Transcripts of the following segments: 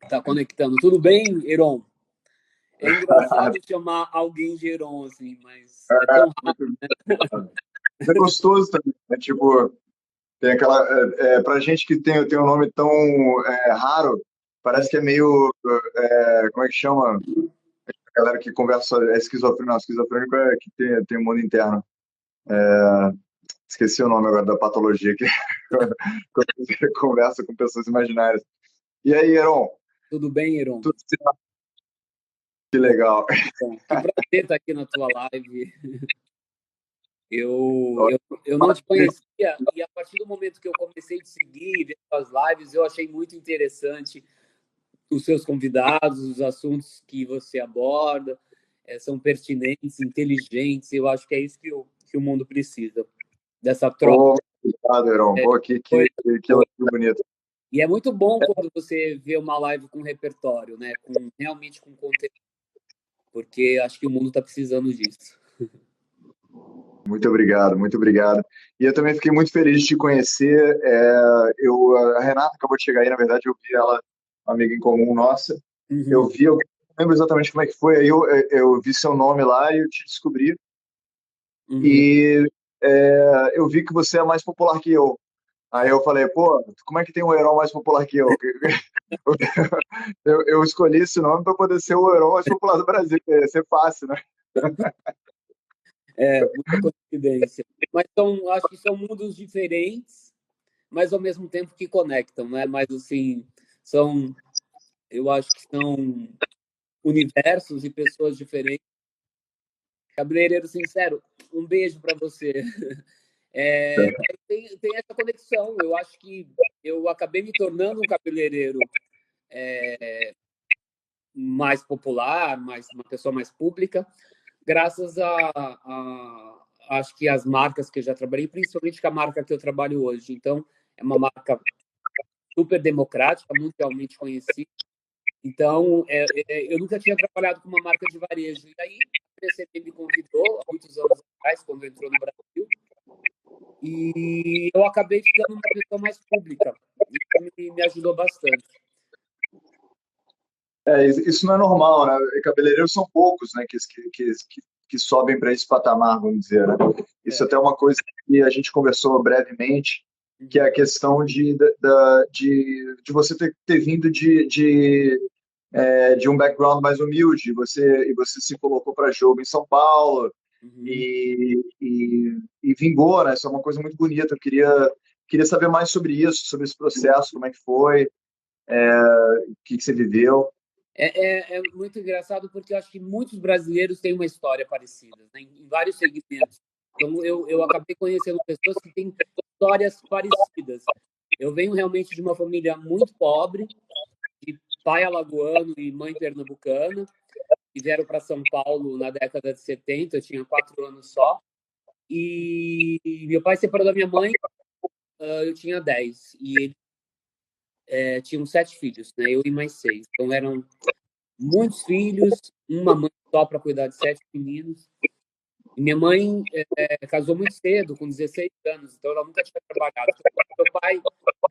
Tá conectando. Tudo bem, Heron? É engraçado chamar alguém de Heron, assim, mas é tão Muito rápido, né? obrigado. É gostoso também, né? Tipo, tem aquela. Pra gente que tem um nome tão raro, É, parece que é meio. Como é que chama? A galera que conversa é esquizofrênico. Não, esquizofrênico é que tem um mundo interno. Esqueci o nome agora da patologia que quando você conversa com pessoas imaginárias. E aí, Heron? tudo bem, Heron? Tudo certo? Que Bom, legal. bom, que prazer estar aqui na tua live. Eu não te conhecia e a partir do momento que eu comecei a te seguir, ver suas lives, eu achei muito interessante os seus convidados, os assuntos que você aborda, são pertinentes, inteligentes. Eu acho que é isso que o mundo precisa, dessa troca. Pô, obrigado, Heron. Pô, que elogio bonito. E é muito bom quando você vê uma live com repertório, né? Realmente com conteúdo, porque acho que o mundo está precisando disso. Muito obrigado, muito obrigado. E eu também fiquei muito feliz de te conhecer. A Renata acabou de chegar aí, na verdade, eu vi ela, uma amiga em comum nossa. Uhum, Eu não lembro exatamente como é que foi, aí eu vi seu nome lá e eu te descobri. uhum. E eu vi que você é mais popular que eu. Aí eu falei, pô, como é que tem um herói mais popular que eu? Eu escolhi esse nome para poder ser o herói mais popular do Brasil, que ia ser fácil, né? Muita coincidência. Mas acho que são mundos diferentes, mas ao mesmo tempo que conectam, né? Mas assim, são, eu acho que são universos e pessoas diferentes. Cabeleireiro sincero, um beijo para você. Tem essa conexão. Eu acho que eu acabei me tornando um cabeleireiro mais popular, uma pessoa mais pública, graças acho que as marcas que eu já trabalhei, principalmente com a marca que eu trabalho hoje. Então, é uma marca super democrática, mundialmente conhecida. Então, eu nunca tinha trabalhado com uma marca de varejo. E aí, a PCD me convidou, há muitos anos atrás, quando entrou no Brasil, e eu acabei ficando uma pessoa mais pública. Isso me ajudou bastante. Isso não é normal, né? Cabeleireiros são poucos, né, que sobem para esse patamar, vamos dizer, né? Isso É. até é uma coisa que a gente conversou brevemente, que é Uhum. a questão de você ter vindo de um background mais humilde, e você se colocou para jogo em São Paulo Uhum. e vingou, né? Isso é uma coisa muito bonita. Queria saber mais sobre isso, sobre esse processo, como é que foi, o que você viveu. É muito engraçado porque eu acho que muitos brasileiros têm uma história parecida, né, em vários segmentos. Então, eu acabei conhecendo pessoas que têm histórias parecidas. Eu venho realmente de uma família muito pobre, de pai alagoano e mãe pernambucana, que vieram para São Paulo na década de 70, eu tinha 4 anos só. E meu pai separou da minha mãe, eu tinha 10. E ele tinha 7 filhos, né? Eu e mais 6. Então eram muitos filhos, uma mãe só para cuidar de 7 meninos. E minha mãe casou muito cedo, com 16 anos, então ela nunca tinha trabalhado. Quando meu pai se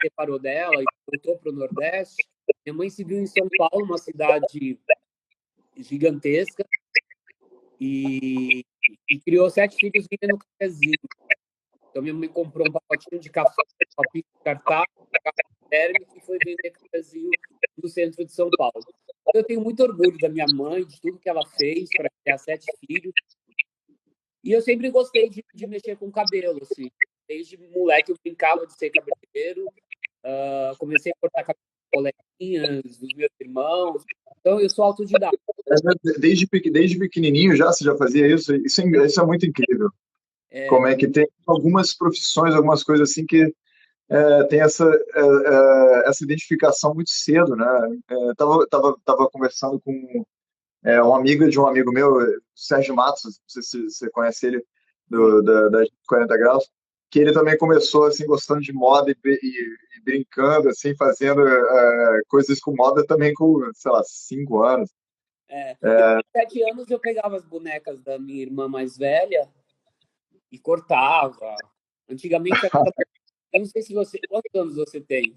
separou dela e voltou para o Nordeste, minha mãe se viu em São Paulo, uma cidade gigantesca, e, e criou 7 filhos vivendo no cafezinho. Então minha mãe comprou um pacotinho de café, um papinho de cartaz, um café térmico e foi vender cafezinho no centro de São Paulo. Eu tenho muito orgulho da minha mãe, de tudo que ela fez para criar 7 filhos. E eu sempre gostei de mexer com cabelo, assim. Desde moleque eu brincava de ser cabeleireiro, comecei a cortar cabelo com coleguinhas, dos meus irmãos. Então eu sou autodidata. Desde pequenininho já você já fazia isso? Isso é muito incrível. É, Como é que tem algumas profissões, algumas coisas assim que tem essa identificação muito cedo, né? Tava conversando com um amigo de um amigo meu, Sérgio Matos, não sei se você conhece ele, da 40 Graus, que ele também começou assim gostando de moda e brincando, assim, fazendo coisas com moda também com, sei lá, 5 anos. eu com 7 anos eu pegava as bonecas da minha irmã mais velha e cortava. Antigamente, eu não sei se você. Quantos anos você tem?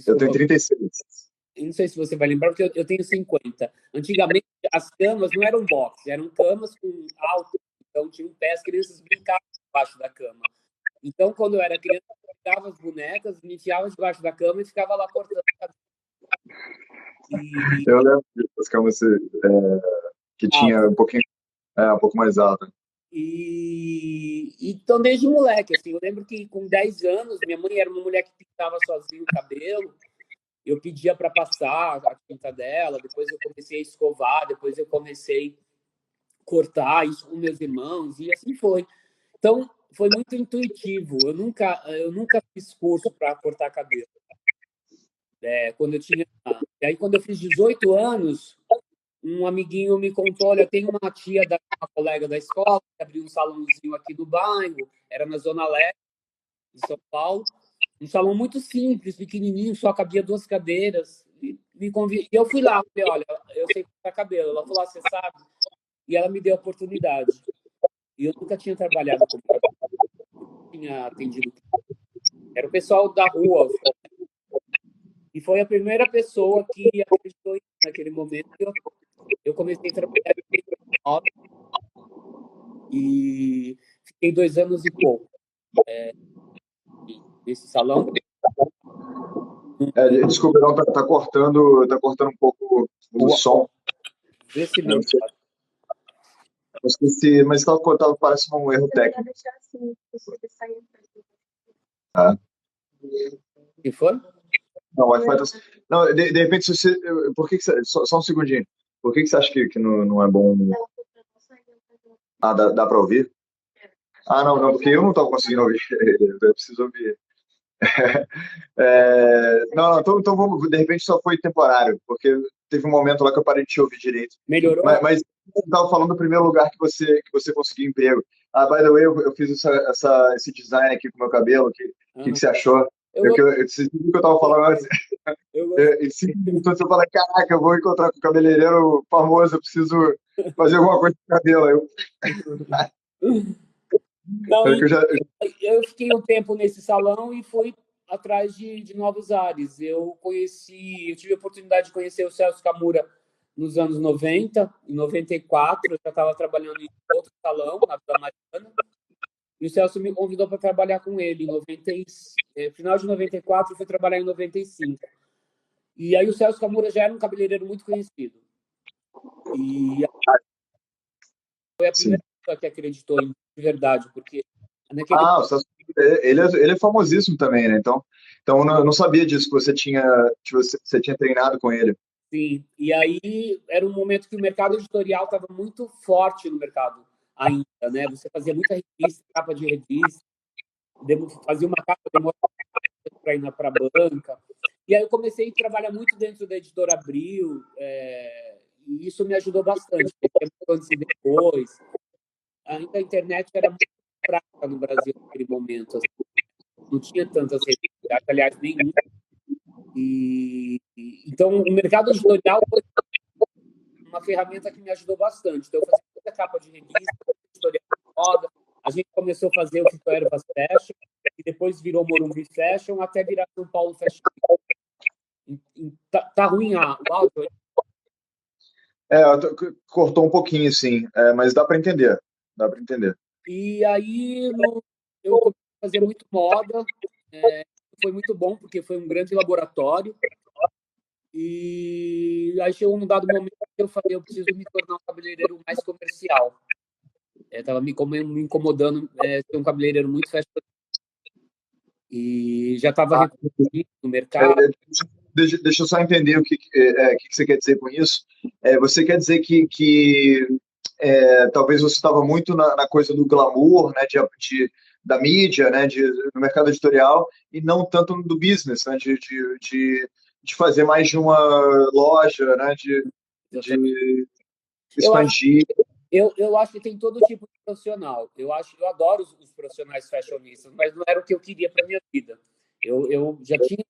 Eu tenho Desculpa. 36. não sei se você vai lembrar, porque eu tenho 50. Antigamente, as camas não eram box, eram camas com alto. Então, tinha um pé, as crianças brincavam debaixo da cama. Então, quando eu era criança, eu pegava as bonecas, me enfiava debaixo da cama e ficava lá cortando. E, Eu lembro das camas que tinha alto. um pouco mais alta. Então, desde moleque, assim, eu lembro que com 10 anos, minha mãe era uma mulher que pintava sozinha o cabelo, eu pedia para passar a tinta dela, depois eu comecei a escovar, depois eu comecei a cortar isso com meus irmãos, e assim foi. Então, foi muito intuitivo, eu nunca fiz curso para cortar cabelo. Quando eu tinha. E aí, quando eu fiz 18 anos, um amiguinho me contou: olha, tem uma tia uma colega da escola que abriu um salãozinho aqui no bairro, era na Zona Leste de São Paulo, um salão muito simples, pequenininho, só cabia 2 cadeiras. E eu fui lá, falei: olha, eu sei cortar cabelo. Ela falou: você sabe? E ela me deu a oportunidade. E eu nunca tinha trabalhado como cabelo, tinha atendido. Era o pessoal da rua. E foi a primeira pessoa que acreditou naquele momento. Eu comecei a trabalhar em 2009 e fiquei 2 anos e pouco nesse salão. Desculpa, não, tá cortando um pouco o som. Vê se Eu não sei, melhora. não sei se, mas estava cortado, parece um erro técnico. Tá? Se for? Não, o Wi-Fi tá... Não, de repente, se você. Por que que você... só um segundinho. Por que que você acha que não é bom? Ah, dá para ouvir? Ah, não, não, porque eu não estava conseguindo ouvir. Eu preciso ouvir. Não, não, então vamos, de repente só foi temporário, porque teve um momento lá que eu parei de te ouvir direito. Melhorou? Mas você estava falando do primeiro lugar que você conseguiu emprego. Ah, by the way, eu fiz esse design aqui com o meu cabelo. Que Uhum. você achou? Eu Você viu o que eu estava falando antes? eu gostei. Em 5 minutos você fala: caraca, eu vou encontrar com o cabeleireiro famoso, eu preciso fazer alguma coisa com o cabelo. Não, Que e eu já, eu fiquei um tempo nesse salão e fui atrás de novos ares. Eu tive a oportunidade de conhecer o Celso Camura nos anos 90, em 94, eu já estava trabalhando em outro salão, na Vila Mariana, e o Celso me convidou para trabalhar com ele em final de 94, eu fui trabalhar em 95. E aí o Celso Camura já era um cabeleireiro muito conhecido. E foi a sim. primeira pessoa que acreditou em mim, de verdade, porque naquele Ah, ele é famosíssimo também, né? Então eu não sabia disso, que você tinha treinado com ele. sim. E aí era um momento que o mercado editorial estava muito forte no mercado ainda, né? Você fazia muita revista, capa de revista, fazia uma capa demorada para ir para a banca. E aí eu comecei a trabalhar muito dentro da editora Abril, e isso me ajudou bastante. Antes e depois, ainda a internet era muito fraca no Brasil naquele momento, assim. Não tinha tantas redes sociais, aliás, nenhuma. Então, o mercado editorial foi uma ferramenta que me ajudou bastante. Então, eu fazia muita capa de revista, editorial de moda. A gente começou a fazer o Fito Ervas Fashion, e depois virou Morumbi Fashion, até virar São Paulo Fashion. Tá ruim o áudio? Cortou um pouquinho, sim, mas dá para entender. Dá para entender. E aí eu comecei a fazer muito moda. Foi muito bom, porque foi um grande laboratório. E aí chegou um dado momento que eu falei: eu preciso me tornar um cabeleireiro mais comercial. Estava me incomodando ser um cabeleireiro muito fashion. E já estava Ah, reconhecido no é, mercado. é, deixa eu só entender o que você quer dizer com isso. Você quer dizer que talvez você estava muito na coisa do glamour, né, da mídia, né, do mercado editorial, e não tanto do business, né, de fazer mais de uma loja, né, Exatamente. de Eu acho, expandir. eu acho que tem todo tipo de profissional. Eu adoro os profissionais fashionistas, mas não era o que eu queria para minha vida. Eu já tinha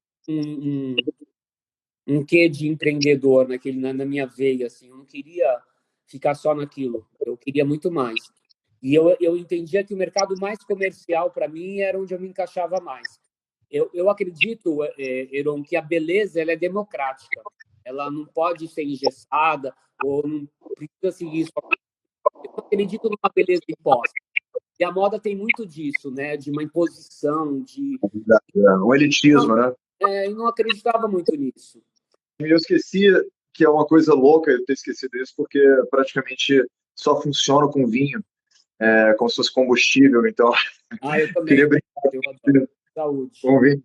um quê de empreendedor na minha veia, assim. Eu não queria ficar só naquilo. Eu queria muito mais. E eu entendia que o mercado mais comercial para mim era onde eu me encaixava mais. Eu acredito, Heron, que a beleza ela é democrática. Ela não pode ser engessada ou não precisa seguir isso. Eu acredito numa beleza imposta. E a moda tem muito disso, né? De uma imposição, de... Um elitismo, né? Eu não acreditava muito nisso. Eu esqueci que é uma coisa louca eu ter esquecido isso, porque praticamente só funciona com vinho, como se fosse combustível. Então, Eu também. queria Eu adoro. brincar Saúde. com vinho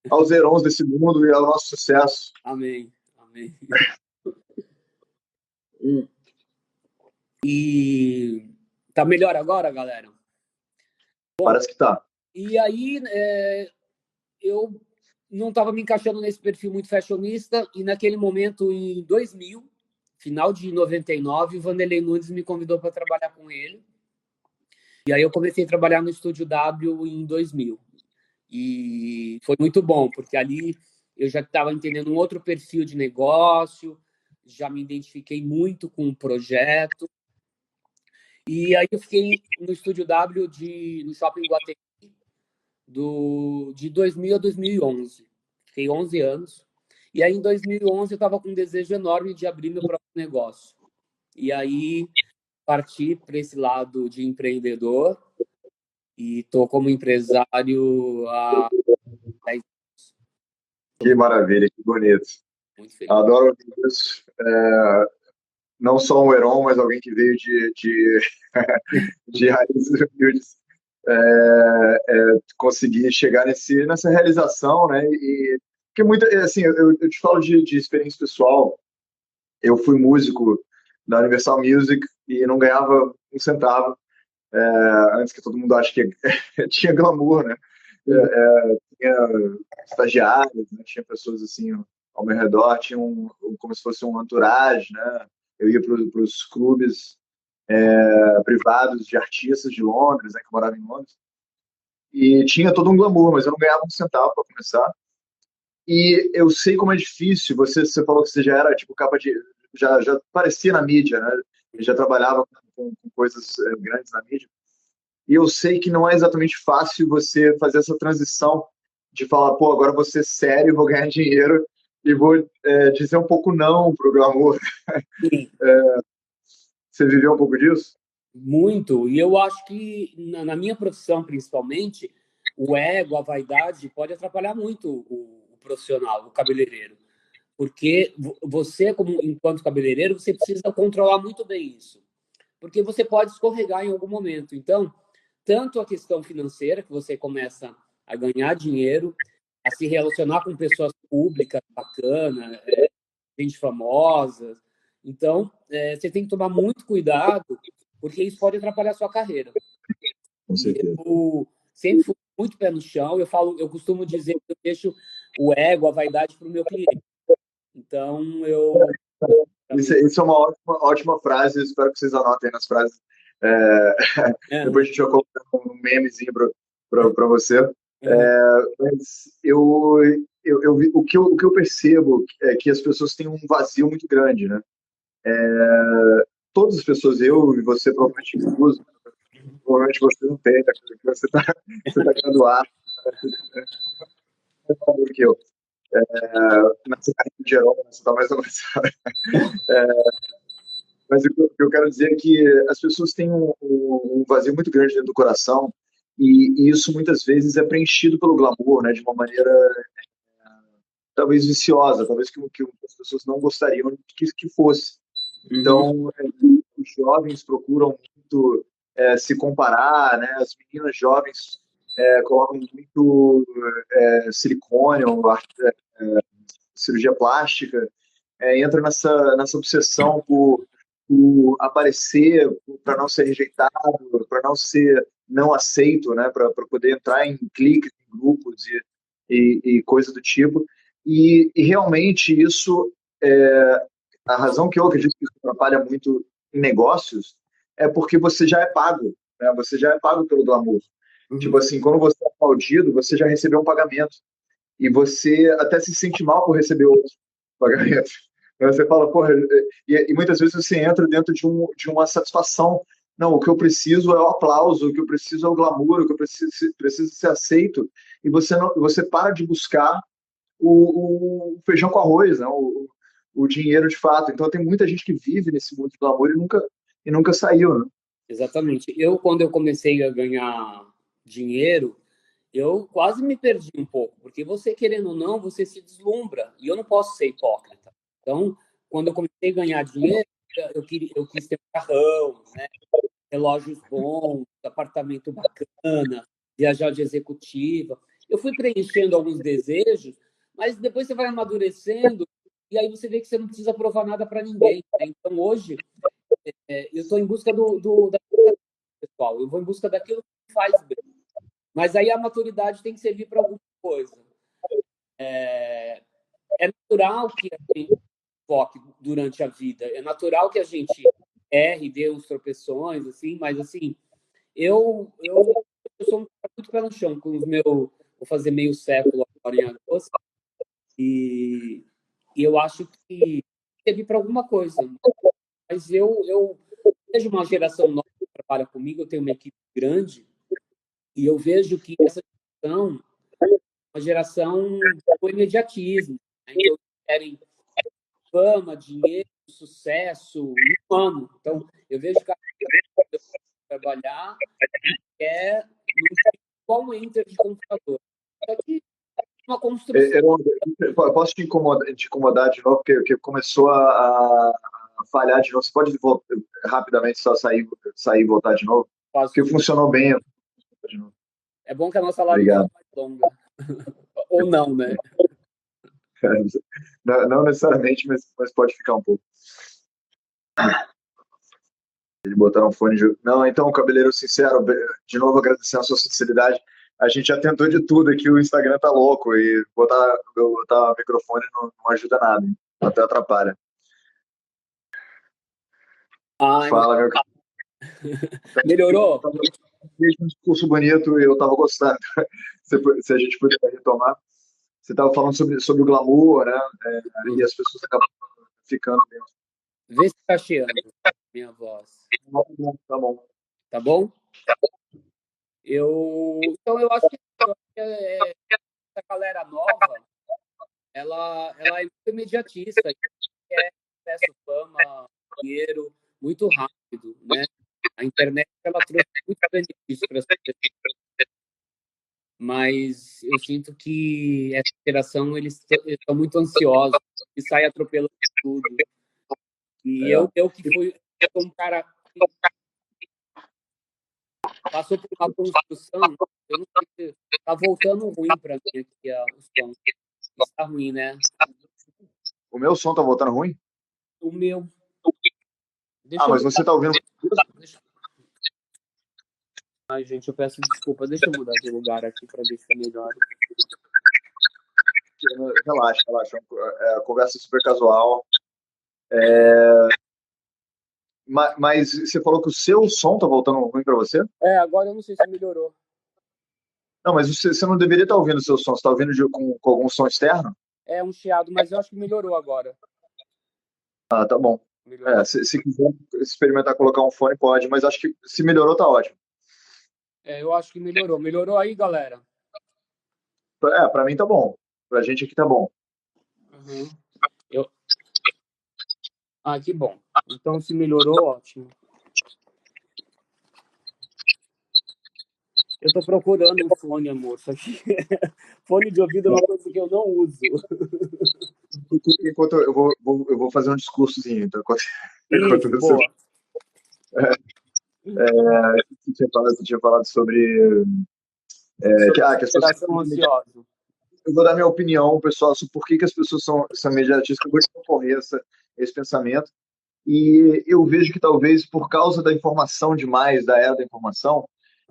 aos herões desse mundo e ao nosso sucesso. Amém. Amém. E tá melhor agora, galera? Bom, Parece que tá. e aí eu não estava me encaixando nesse perfil muito fashionista e naquele momento, em 2000, final de 99, o Vanderlei Nunes me convidou para trabalhar com ele. E aí eu comecei a trabalhar no Estúdio W em 2000. E foi muito bom, porque ali eu já estava entendendo um outro perfil de negócio, já me identifiquei muito com o projeto. E aí eu fiquei no Estúdio W no Shopping Guatemi de 2000 a 2011. Fiquei 11 anos. E aí, em 2011, eu estava com um desejo enorme de abrir meu próprio negócio. E aí, parti para esse lado de empreendedor e estou como empresário há 10 anos. Que maravilha, que bonito. Muito feliz. Adoro ouvir isso. Não só um herói, mas alguém que veio de raízes humildes, conseguir chegar nessa realização, né? E porque assim, eu te falo de experiência pessoal. Eu fui músico da Universal Music e não ganhava um centavo, antes que todo mundo ache que tinha glamour, né? Tinha estagiários, né? Tinha pessoas assim ao meu redor, tinha como se fosse um entourage, né? Eu ia para os clubes privados de artistas de Londres, né, que eu morava em Londres, e tinha todo um glamour, mas eu não ganhava um centavo para começar. E eu sei como é difícil. Você falou que você já era tipo capa de, já aparecia na mídia, né? E já trabalhava com coisas grandes na mídia. E eu sei que não é exatamente fácil você fazer essa transição de falar, pô, agora vou ser sério, vou ganhar dinheiro e vou dizer um pouco não pro glamour. Sim, Você viveu um pouco disso? muito. E eu acho que, na minha profissão, principalmente, o ego, a vaidade, pode atrapalhar muito o profissional, o cabeleireiro. Porque você, como enquanto cabeleireiro, você precisa controlar muito bem isso. Porque você pode escorregar em algum momento. Então, tanto a questão financeira, que você começa a ganhar dinheiro, a se relacionar com pessoas públicas bacanas, gente famosa. Então, você tem que tomar muito cuidado, porque isso pode atrapalhar a sua carreira. Com E certeza. eu sempre fui muito pé no chão. Eu costumo dizer que eu deixo o ego, a vaidade para o meu cliente. Então, para mim, Isso é uma ótima frase, espero que vocês anotem nas frases. É, é, depois a gente vai colocar um memezinho para você. é, Mas o que eu percebo é que as pessoas têm um vazio muito grande, né? Todas as pessoas, eu e você, provavelmente incluso, provavelmente você não tem, né? Porque você tá graduado, do que eu. Nessa carreira de herói, você está mais avançado. Mas o que eu quero dizer é que as pessoas têm um vazio muito grande dentro do coração e isso muitas vezes é preenchido pelo glamour, né? De uma maneira talvez viciosa, talvez que as pessoas não gostariam que fosse. uhum, Então, os jovens procuram muito se comparar, né? As meninas jovens colocam muito silicone, ou cirurgia plástica, entra nessa obsessão por aparecer, para não ser rejeitado, para não ser não aceito, né? Para poder entrar em cliques, em grupos e coisa do tipo. E realmente isso a razão que eu acredito que isso atrapalha muito em negócios é porque você já é pago, né? Você já é pago pelo glamour. Tipo uhum. assim, quando você é aplaudido, você já recebeu um pagamento. E você até se sente mal por receber outro pagamento. Você fala, porra, e muitas vezes você entra dentro de uma satisfação Não, o que eu preciso é o aplauso, o que eu preciso é o glamour, o que eu preciso ser aceito. E você para de buscar o feijão com arroz, né? O dinheiro de fato. Então tem muita gente que vive nesse mundo de glamour e nunca saiu, né? Exatamente. Quando eu comecei a ganhar dinheiro, eu quase me perdi um pouco, porque você, querendo ou não, você se deslumbra, e eu não posso ser hipócrita. Então, quando eu comecei a ganhar dinheiro, eu quis ter um carrão, né? Relógios bons, apartamento bacana, viajar de executiva. Eu fui preenchendo alguns desejos, mas depois você vai amadurecendo e aí você vê que você não precisa provar nada para ninguém, né? Então, hoje, eu estou em busca da pessoal, eu vou em busca daquilo que me faz bem. Mas aí a maturidade tem que servir para alguma coisa. É natural que a gente foque durante a vida, é natural que a gente erre, dê uns tropeções, assim, mas assim, eu sou um cara muito pé no chão com os meus. Vou fazer meio século agora em agosto, e, e eu acho que teve para alguma coisa. Mas eu vejo uma geração nova que trabalha comigo, eu tenho uma equipe grande, e eu vejo que essa geração é uma geração do imediatismo, né? Então, eles querem fama, dinheiro, sucesso, um ano. Então, eu vejo que a trabalhar é igual um enter de computador. Só que uma construção. Eu posso te incomodar de novo, porque começou a falhar de novo. Você pode rapidamente só sair e voltar de novo? Porque funcionou bem. De novo. É bom que a nossa live fique Obrigado. mais longa. Ou não, né? Não necessariamente, mas pode ficar um pouco. Eles botaram fone de. Não, então, cabeleiro sincero, de novo agradecendo a sua sinceridade. A gente já tentou de tudo aqui, o Instagram tá louco e botar microfone não ajuda nada, até atrapalha. Ai, Fala, meu melhorou? fez um discurso bonito e eu estava gostando. Se a gente puder retomar. Você estava falando sobre o glamour, né? E as pessoas acabam ficando dentro. Vê se tá chiando minha voz. Tá bom. Tá bom? Então, eu acho que essa galera nova, ela é muito imediatista, quer acesso, fama, dinheiro muito rápido, né? A internet ela trouxe muitos benefícios para as pessoas, mas eu sinto que essa geração eles estão muito ansiosos e saem atropelando tudo. E eu que fui um cara que passou por uma construção, eu não sei se tá voltando ruim para mim aqui o som. Está ruim, né? O meu som tá voltando ruim? O meu. Deixa eu mas você tá ouvindo. deixa... Ai, gente, eu peço desculpa. Deixa eu mudar de lugar aqui para ver se melhora. Relaxa. A conversa é super casual. Mas você falou que o seu som tá voltando ruim para você? Agora eu não sei se melhorou. Não, mas você não deveria estar ouvindo o seu som. Você tá ouvindo com algum som externo? É um chiado, mas eu acho que melhorou agora. Ah, tá bom. Se quiser experimentar colocar um fone, pode, mas acho que se melhorou, tá ótimo. Eu acho que melhorou. Melhorou aí, galera? Pra mim tá bom. Pra gente aqui tá bom. Uhum. Que bom. Então, se melhorou, ótimo. Eu tô procurando um fone, amor. Só que fone de ouvido é uma coisa que eu não uso. Enquanto eu vou fazer um discursozinho. Então, enquanto Isso, boa. Você tinha falado sobre que as pessoas ansiosa. Eu vou dar minha opinião, pessoal, sobre por que as pessoas são imediatistas. Eu vou socorrer esse pensamento. E eu vejo que talvez por causa da informação demais, da era da informação,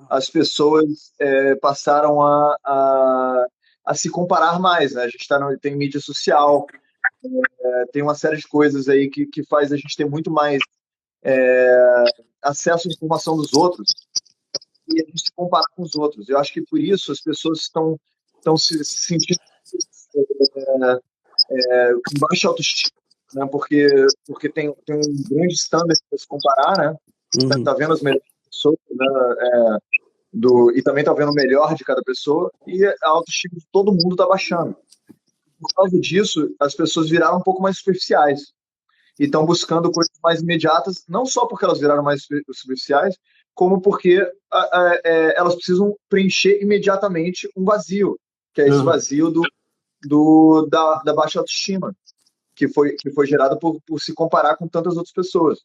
as pessoas passaram a se comparar mais, né? A gente tem mídia social, tem uma série de coisas aí que faz a gente ter muito mais acesso à informação dos outros e a gente se comparar com os outros. Eu acho que por isso as pessoas estão se sentindo com baixa autoestima, né? Porque tem um grande standard para se comparar, né? tá vendo as melhores pessoas, né, e também tá vendo o melhor de cada pessoa, e a autoestima de todo mundo tá baixando. Por causa disso, as pessoas viraram um pouco mais superficiais e estão buscando coisas mais imediatas, não só porque elas viraram mais superficiais, como porque elas precisam preencher imediatamente um vazio, que é esse vazio da baixa autoestima, que foi gerado por se comparar com tantas outras pessoas.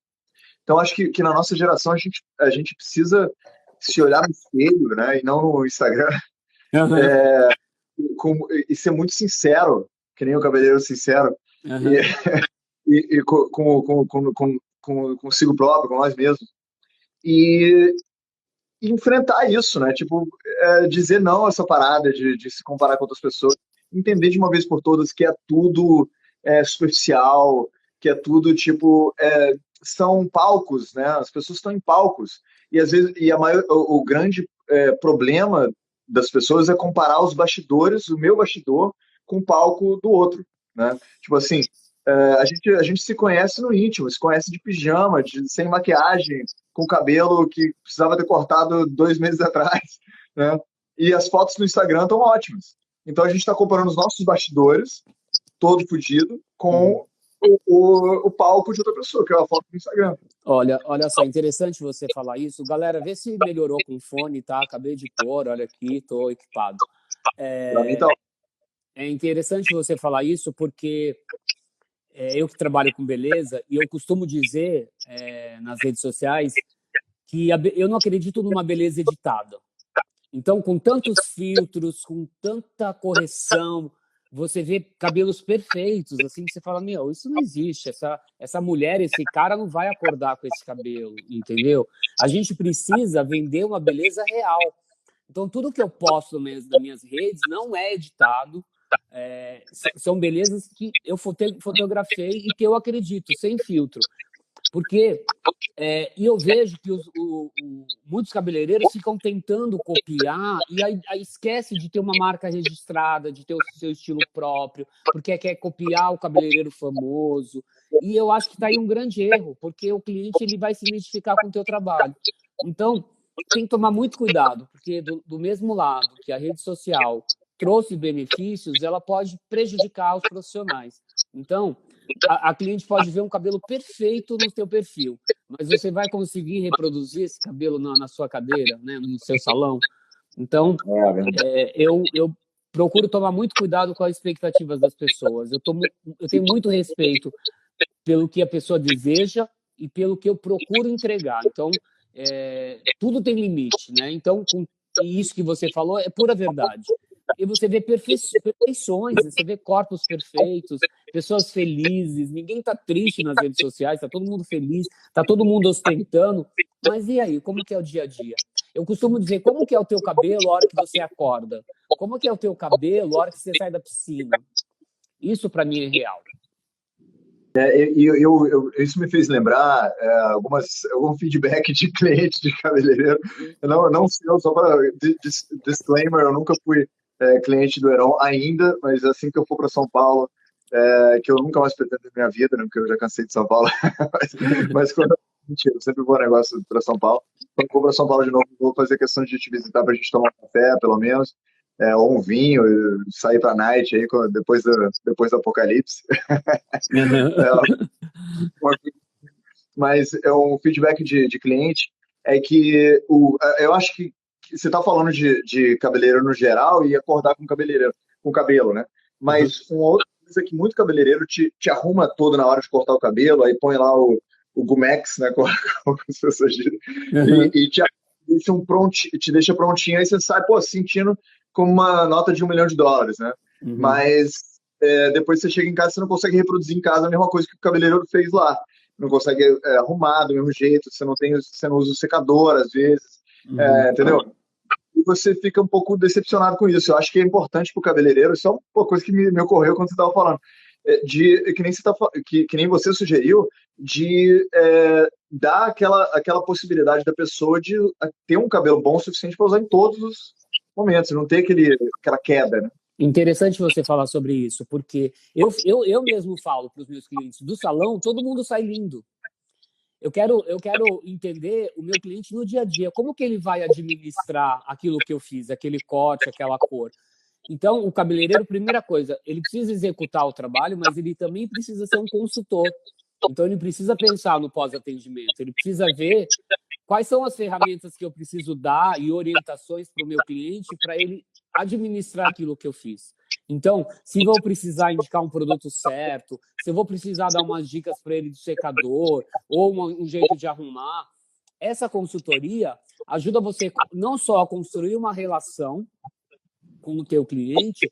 Então, acho que na nossa geração a gente precisa se olhar no espelho, né, e não no Instagram, e ser muito sincero, que nem o cabeleireiro sincero, e consigo próprio, com nós mesmos. E enfrentar isso, né? Tipo, dizer não a essa parada de se comparar com outras pessoas, entender de uma vez por todas que é tudo superficial, que é tudo tipo são palcos, né? As pessoas estão em palcos e às vezes o grande problema das pessoas é comparar os bastidores, o meu bastidor, com o palco do outro, né? Tipo assim, a gente se conhece no íntimo, se conhece de pijama, sem maquiagem, com cabelo que precisava ter cortado 2 meses atrás, né? E as fotos no Instagram estão ótimas. Então a gente está comparando os nossos bastidores, todo fodido, com o palco de outra pessoa, que é a foto do Instagram. Olha só, interessante você falar isso. Galera, vê se melhorou com o fone, tá? Acabei de pôr, olha aqui, tô equipado. É interessante você falar isso porque eu que trabalho com beleza, e eu costumo dizer nas redes sociais que eu não acredito numa beleza editada. Então, com tantos filtros, com tanta correção, você vê cabelos perfeitos, assim, que você fala, meu, isso não existe, essa mulher, esse cara não vai acordar com esse cabelo, entendeu? A gente precisa vender uma beleza real. Então, tudo que eu posto nas minhas redes não é editado, são belezas que eu fotografei e que eu acredito, sem filtro. Porque e eu vejo que muitos cabeleireiros ficam tentando copiar e aí esquece de ter uma marca registrada, de ter o seu estilo próprio, porque quer copiar o cabeleireiro famoso. E eu acho que está aí um grande erro, porque o cliente ele vai se identificar com o teu trabalho. Então, tem que tomar muito cuidado, porque do mesmo lado que a rede social trouxe benefícios, ela pode prejudicar os profissionais. Então, a cliente pode ver um cabelo perfeito no seu perfil, mas você vai conseguir reproduzir esse cabelo na sua cadeira, né, no seu salão? Então, eu procuro tomar muito cuidado com as expectativas das pessoas. Eu tenho muito respeito pelo que a pessoa deseja e pelo que eu procuro entregar. Então, tudo tem limite, né? Então, isso que você falou é pura verdade. E você vê perfeições, você vê corpos perfeitos, pessoas felizes, ninguém está triste nas redes sociais, está todo mundo feliz, está todo mundo ostentando. Mas e aí, como que é o dia a dia? Eu costumo dizer, como que é o teu cabelo a hora que você acorda? Como que é o teu cabelo a hora que você sai da piscina? Isso, para mim, é real. Isso me fez lembrar algum feedback de cliente de cabeleireiro. Eu não sei, só para disclaimer, eu nunca fui cliente do Heron ainda, mas assim que eu for para São Paulo, que eu nunca mais pretendo na minha vida, né, porque eu já cansei de São Paulo, mas quando mentira, eu sempre vou negócio para São Paulo. Quando eu for para São Paulo de novo, vou fazer questão de te visitar para a gente tomar um café, pelo menos, ou um vinho, sair para night aí depois do apocalipse. Mas um feedback de cliente é que eu acho que você está falando de cabeleireiro no geral e acordar com cabelo, né? Mas uma outra coisa é que muito cabeleireiro te arruma todo na hora de cortar o cabelo, aí põe lá o Gumex, né? Como as pessoas dizem, e te deixa prontinho, aí você sai, pô, sentindo como uma nota de $1 milhão, né? Mas depois você chega em casa, você não consegue reproduzir em casa a mesma coisa que o cabeleireiro fez lá. Não consegue arrumar do mesmo jeito, você não usa o secador às vezes, entendeu? E você fica um pouco decepcionado com isso. Eu acho que é importante para o cabeleireiro, isso é uma coisa que me ocorreu quando você estava falando, que nem você sugeriu, de dar aquela possibilidade da pessoa de ter um cabelo bom o suficiente para usar em todos os momentos, não ter aquela queda, né? Interessante você falar sobre isso, porque eu mesmo falo para os meus clientes do salão, todo mundo sai lindo. eu quero entender o meu cliente no dia a dia. Como que ele vai administrar aquilo que eu fiz, aquele corte, aquela cor? Então, o cabeleireiro, primeira coisa, ele precisa executar o trabalho, mas ele também precisa ser um consultor. Então, ele precisa pensar no pós-atendimento, ele precisa ver quais são as ferramentas que eu preciso dar e orientações para o meu cliente para ele administrar aquilo que eu fiz. Então, se vou precisar indicar um produto certo, se eu vou precisar dar umas dicas para ele do secador ou um jeito de arrumar, essa consultoria ajuda você não só a construir uma relação com o teu cliente,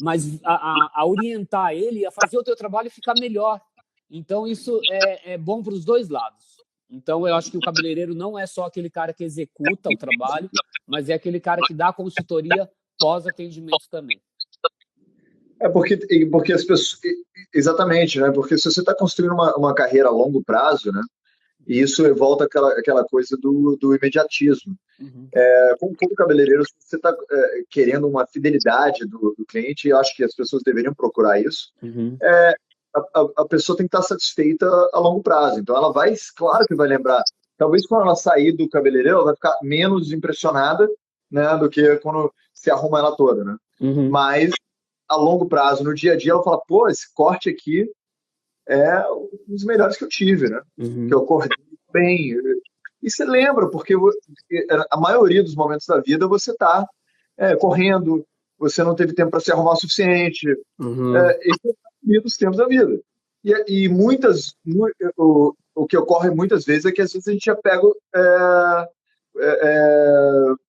mas a orientar ele a fazer o teu trabalho ficar melhor. Então, isso é bom para os dois lados. Então, eu acho que o cabeleireiro não é só aquele cara que executa o trabalho, mas é aquele cara que dá consultoria pós-atendimento também. Porque as pessoas... Exatamente, né? Porque se você está construindo uma carreira a longo prazo, né? E isso volta àquela coisa do imediatismo. Uhum. Como cabeleireiro, se você está querendo uma fidelidade do cliente, eu acho que as pessoas deveriam procurar isso. Uhum. A pessoa tem que estar satisfeita a longo prazo. Então, ela vai, claro que vai lembrar. Talvez quando ela sair do cabeleireiro, ela vai ficar menos impressionada, né, do que quando se arruma ela toda, né? Uhum. Mas, a longo prazo, no dia a dia, ela fala, pô, esse corte aqui é um dos melhores que eu tive, né? Uhum. Que eu cortei bem. E você lembra, porque a maioria dos momentos da vida você está correndo, você não teve tempo para se arrumar o suficiente. Uhum. Esse é dos tempos da vida. E o que ocorre muitas vezes é que às vezes a gente já pega.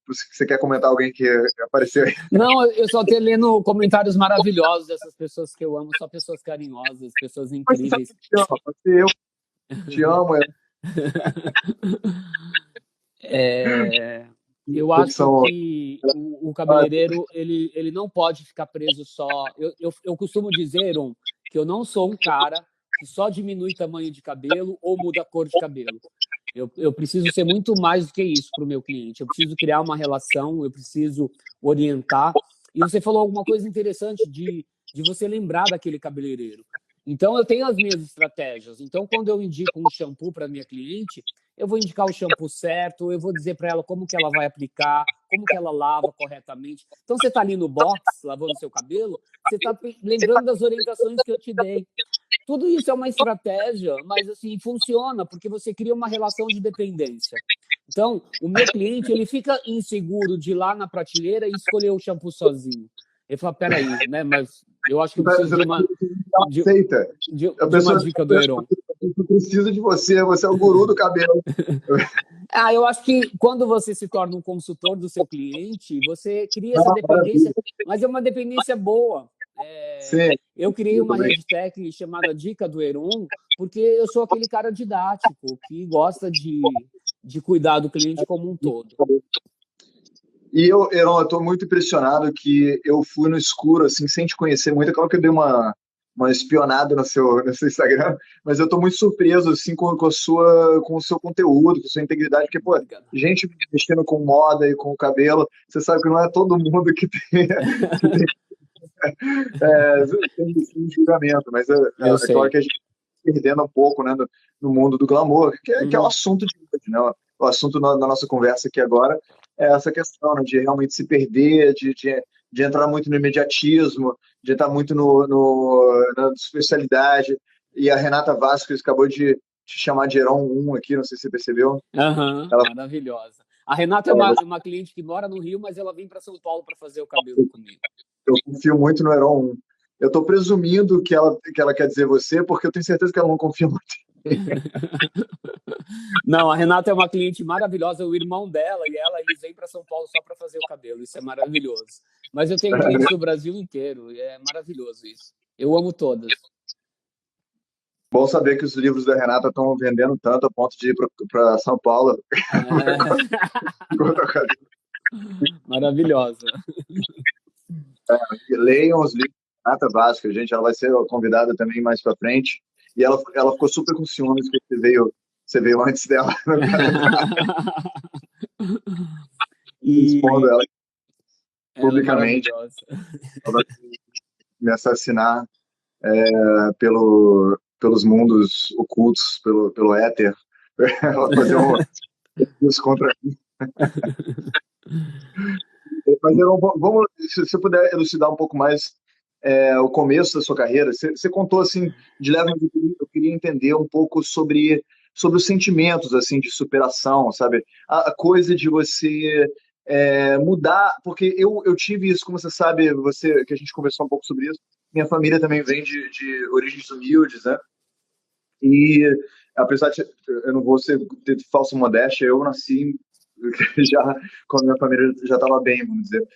Você quer comentar alguém que apareceu aí? Não, eu só estou lendo comentários maravilhosos dessas pessoas que eu amo, só pessoas carinhosas, pessoas incríveis. Eu te amo. Eu acho que o cabeleireiro ele não pode ficar preso só. Eu costumo dizer, Heron, que eu não sou um cara que só diminui tamanho de cabelo ou muda a cor de cabelo. Eu preciso ser muito mais do que isso para o meu cliente. Eu preciso criar uma relação, eu preciso orientar. E você falou alguma coisa interessante de você lembrar daquele cabeleireiro. Então, eu tenho as minhas estratégias. Então, quando eu indico um shampoo para minha cliente, eu vou indicar o shampoo certo, eu vou dizer para ela como que ela vai aplicar, como que ela lava corretamente. Então, você está ali no box, lavando seu cabelo, você está lembrando das orientações que eu te dei. Tudo isso é uma estratégia, mas assim, funciona, porque você cria uma relação de dependência. Então, o meu cliente, ele fica inseguro de ir lá na prateleira e escolher o shampoo sozinho. Ele fala, peraí, né, mas eu acho que eu preciso de uma dica do Heron. Precisa de você é o guru do cabelo. Eu acho que quando você se torna um consultor do seu cliente, você cria essa dependência, mas é uma dependência boa. Eu criei uma hashtag chamada Dica do Heron, porque eu sou aquele cara didático que gosta de cuidar do cliente como um todo. E Heron, eu estou muito impressionado que eu fui no escuro, assim, sem te conhecer muito. É claro que eu dei uma espionada no seu Instagram, mas eu estou muito surpreso, assim, com o seu conteúdo, com a sua integridade, porque, pô, gente mexendo com moda e com o cabelo, você sabe que não é todo mundo que tem tem julgamento, mas é claro que a gente está perdendo um pouco, né, no mundo do glamour, que é o assunto de hoje, né? O assunto da nossa conversa aqui agora é essa questão, né, de realmente se perder, de entrar muito no imediatismo, de entrar muito na especialidade. E a Renata Vasquez acabou de te chamar de Heron 1 aqui, não sei se você percebeu. Maravilhosa. A Renata é uma cliente que mora no Rio, mas ela vem para São Paulo para fazer o cabelo comigo. Eu confio muito no Heron 1. Eu estou presumindo que ela quer dizer você, porque eu tenho certeza que ela não confia muito. Não, a Renata é uma cliente maravilhosa, o irmão dela e eles vêm para São Paulo só para fazer o cabelo, isso é maravilhoso. Mas eu tenho clientes do Brasil inteiro, é maravilhoso isso. Eu amo todas. Bom saber que os livros da Renata estão vendendo tanto a ponto de ir para São Paulo. Maravilhosa. Leiam os livros da Renata Vasquez, gente, ela vai ser convidada também mais para frente. E ela ficou super com ciúmes que você veio antes dela. Expondo ela publicamente. Ela vai me assassinar pelos mundos ocultos, pelo éter. Ela fazer isso contra mim. Mas vamos, se você puder elucidar um pouco mais o começo da sua carreira. Você contou assim de leve, mas eu queria entender um pouco sobre os sentimentos assim de superação, sabe? A coisa de você mudar, porque eu tive isso, como você sabe, que a gente conversou um pouco sobre isso. Minha família também vem de origens humildes, né? E apesar de eu não vou ter falsa modéstia, eu nasci já quando minha família já estava bem, vamos dizer.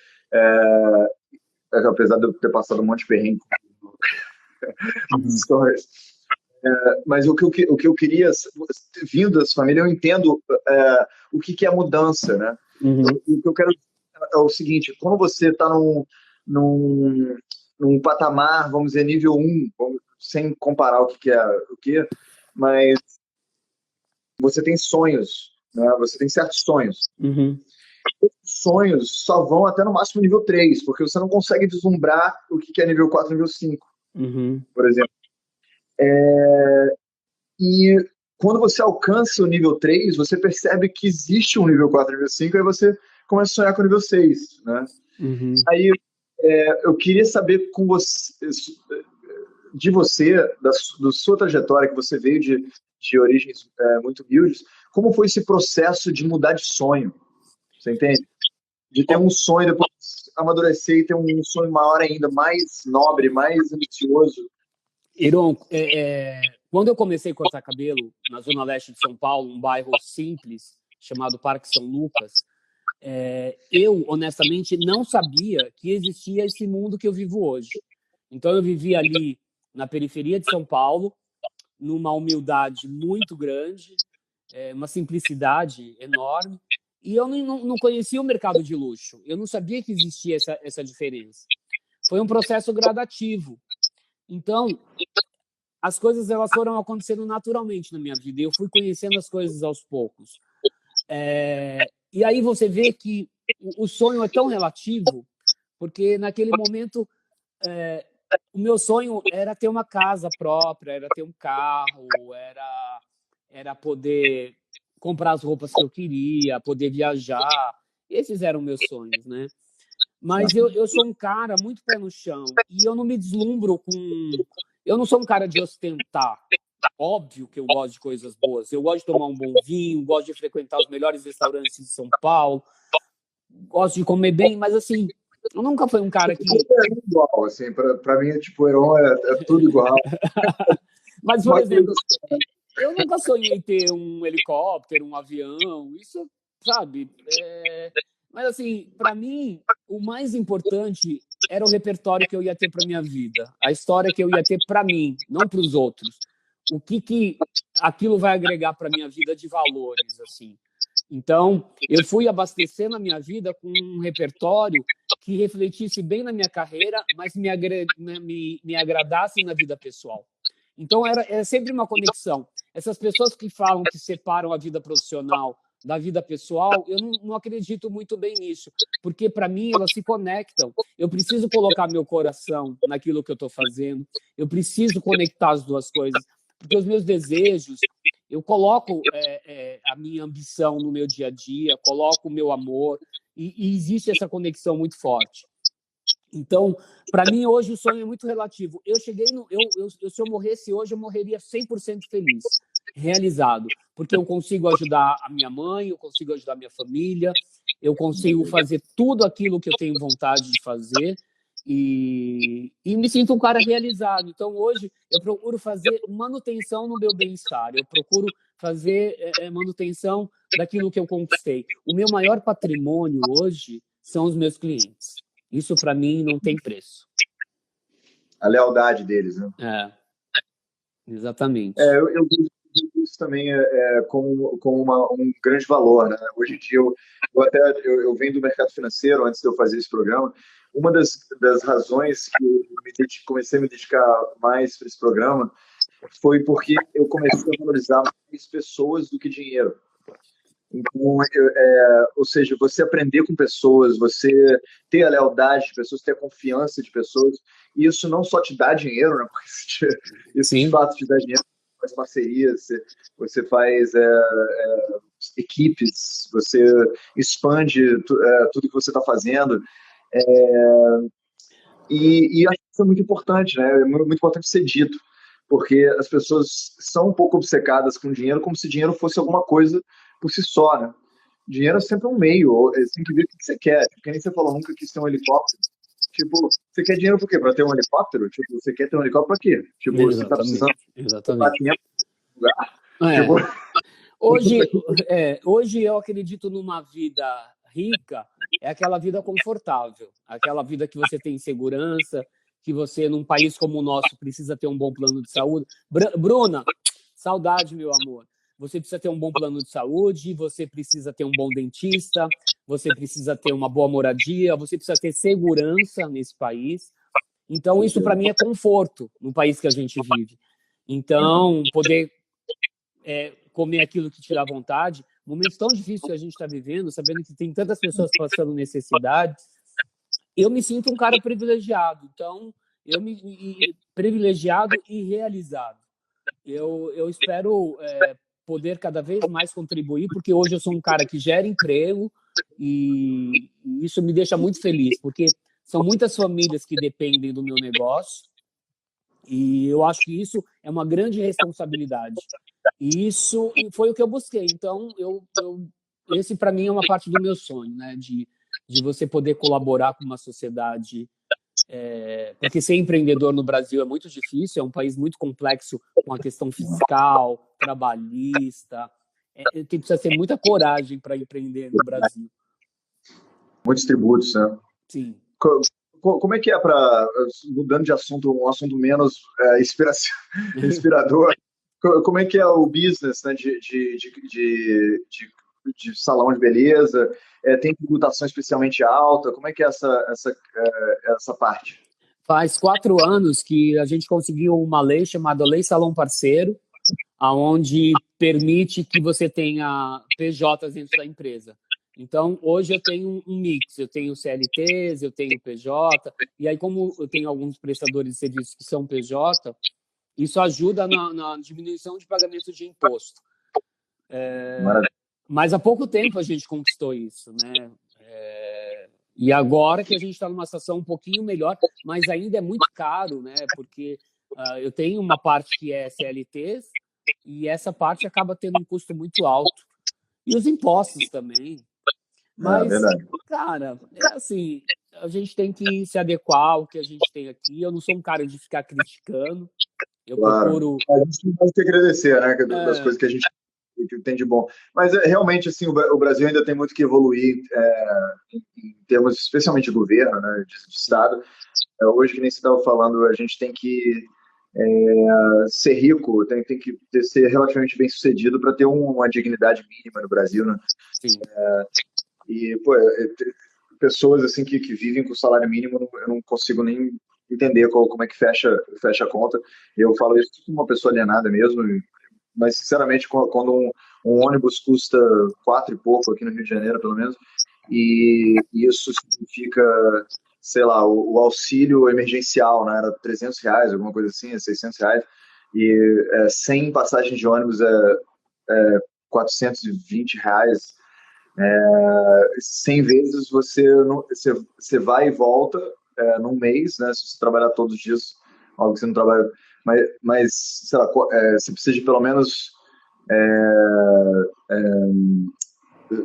Apesar de eu ter passado um monte de perrengue, stories. Mas o que eu queria, vindo dessa família, eu entendo o que é mudança, né? O que eu quero é o seguinte: quando você está num patamar, vamos dizer, nível 1, sem comparar o que é o que, mas você tem sonhos, né? Você tem certos sonhos. Os sonhos só vão até no máximo nível 3, porque você não consegue vislumbrar o que é nível 4 e nível 5, por exemplo. E quando você alcança o nível 3, você percebe que existe um nível 4 e nível 5, aí você começa a sonhar com o nível 6, né? Aí eu queria saber com você, de você, da sua trajetória, que você veio de origens muito humildes, como foi esse processo de mudar de sonho? Você entende? De ter um sonho, depois amadurecer e ter um sonho maior ainda, mais nobre, mais ambicioso. Heron, quando eu comecei a cortar cabelo na zona leste de São Paulo, um bairro simples chamado Parque São Lucas, eu, honestamente, não sabia que existia esse mundo que eu vivo hoje. Então, eu vivia ali na periferia de São Paulo, numa humildade muito grande, uma simplicidade enorme, e eu não conhecia o mercado de luxo. Eu não sabia que existia essa diferença. Foi um processo gradativo. Então, as coisas elas foram acontecendo naturalmente na minha vida. Eu fui conhecendo as coisas aos poucos. E aí você vê que o sonho é tão relativo, porque naquele momento o meu sonho era ter uma casa própria, era ter um carro, era poder comprar as roupas que eu queria, poder viajar. Esses eram meus sonhos, né? Mas eu sou um cara muito pé no chão e eu não me deslumbro com... Eu não sou um cara de ostentar. Óbvio que eu gosto de coisas boas. Eu gosto de tomar um bom vinho, gosto de frequentar os melhores restaurantes de São Paulo, gosto de comer bem, mas assim, eu nunca fui um cara que... É igual, assim, pra mim, tipo, Heron é tudo igual. Mas, por exemplo, eu nunca sonhei ter um helicóptero, um avião, isso, sabe? Mas, assim, para mim, o mais importante era o repertório que eu ia ter para minha vida, a história que eu ia ter para mim, não para os outros. O que aquilo vai agregar para minha vida de valores, assim. Então, eu fui abastecendo a minha vida com um repertório que refletisse bem na minha carreira, mas me agradasse na vida pessoal. Então, era sempre uma conexão. Essas pessoas que falam que separam a vida profissional da vida pessoal, eu não acredito muito bem nisso, porque, para mim, elas se conectam. Eu preciso colocar meu coração naquilo que eu estou fazendo, eu preciso conectar as duas coisas, porque os meus desejos, eu coloco a minha ambição no meu dia a dia, coloco o meu amor, e existe essa conexão muito forte. Então, para mim, hoje, o sonho é muito relativo. Eu cheguei se eu morresse hoje, eu morreria 100% feliz, realizado, porque eu consigo ajudar a minha mãe, eu consigo ajudar a minha família, eu consigo fazer tudo aquilo que eu tenho vontade de fazer e me sinto um cara realizado. Então, hoje, eu procuro fazer manutenção no meu bem-estar, eu procuro fazer manutenção daquilo que eu conquistei. O meu maior patrimônio hoje são os meus clientes. Isso, para mim, não tem preço. A lealdade deles, né? Exatamente. Eu vejo isso também como um grande valor, né? Hoje em dia, eu venho do mercado financeiro, antes de eu fazer esse programa. Uma das razões que eu comecei a me dedicar mais para esse programa foi porque eu comecei a valorizar mais pessoas do que dinheiro. Então, ou seja, você aprender com pessoas, você ter a lealdade de pessoas, ter a confiança de pessoas, e isso não só te dá dinheiro, né? Porque isso de fato te dá dinheiro, faz parcerias, você faz equipes, você expande tudo que você está fazendo. E acho que isso é muito importante, né? É muito importante ser dito, porque as pessoas são um pouco obcecadas com dinheiro, como se dinheiro fosse alguma coisa por si só, né? Dinheiro é sempre um meio, você tem que ver o que você quer. Porque nem você falou, nunca quis ter um helicóptero. Tipo, você quer dinheiro por quê? Para ter um helicóptero? Tipo, você quer ter um helicóptero para quê? Tipo, você tá precisando Exatamente. de lugar. Tipo, Hoje eu acredito numa vida rica, é aquela vida confortável, aquela vida que você tem segurança, que você, num país como o nosso, precisa ter um bom plano de saúde. Bruna, saudade, meu amor. Você precisa ter um bom plano de saúde, você precisa ter um bom dentista, você precisa ter uma boa moradia, você precisa ter segurança nesse país. Então, isso para mim é conforto no país que a gente vive. Então, poder comer aquilo que te dá vontade, momentos tão difíceis que a gente está vivendo, sabendo que tem tantas pessoas passando necessidade, eu me sinto um cara privilegiado. Então, privilegiado e realizado. Eu espero poder cada vez mais contribuir, porque hoje eu sou um cara que gera emprego e isso me deixa muito feliz, porque são muitas famílias que dependem do meu negócio e eu acho que isso é uma grande responsabilidade. E isso foi o que eu busquei. Então, esse para mim é uma parte do meu sonho, né? De você poder colaborar com uma sociedade. Porque ser empreendedor no Brasil é muito difícil, é um país muito complexo com a questão fiscal, trabalhista. Precisa ter muita coragem para empreender no Brasil. Muitos tributos, né? Sim. Como é que é para, mudando de assunto, um assunto menos inspirador, como é que é o business, né, de salão de beleza? Tem tributação especialmente alta? Como é que é essa parte? Faz 4 anos que a gente conseguiu uma lei chamada Lei Salão Parceiro, onde permite que você tenha PJs dentro da empresa. Então, hoje eu tenho um mix, eu tenho CLTs, eu tenho PJ, e aí como eu tenho alguns prestadores de serviços que são PJ, isso ajuda na diminuição de pagamento de imposto. Mas há pouco tempo a gente conquistou isso, né? E agora que a gente está numa situação um pouquinho melhor, mas ainda é muito caro, né? Porque eu tenho uma parte que é CLTs e essa parte acaba tendo um custo muito alto. E os impostos também. Mas, cara, assim, a gente tem que se adequar ao que a gente tem aqui. Eu não sou um cara de ficar criticando. Eu procuro... A gente vai ter que agradecer, né? Das coisas que a gente tem de bom. Mas, realmente, assim, o Brasil ainda tem muito que evoluir em termos, especialmente de governo, né? De Estado. Hoje, que nem você estava falando, a gente tem que ser rico, tem que ser relativamente bem sucedido para ter uma dignidade mínima no Brasil, né? Sim. E, pô, pessoas assim que vivem com salário mínimo, eu não consigo nem entender como é que fecha a conta. Eu falo isso como uma pessoa alienada mesmo, mas, sinceramente, quando um ônibus custa 4 e pouco aqui no Rio de Janeiro, pelo menos, e isso significa, sei lá, o auxílio emergencial, né? Era R$300, alguma coisa assim, R$600, e 100 passagens de ônibus é R$420. 100 vezes você vai e volta num mês, né? Se você trabalhar todos os dias, algo que você não trabalha, mas sei lá, você precisa de pelo menos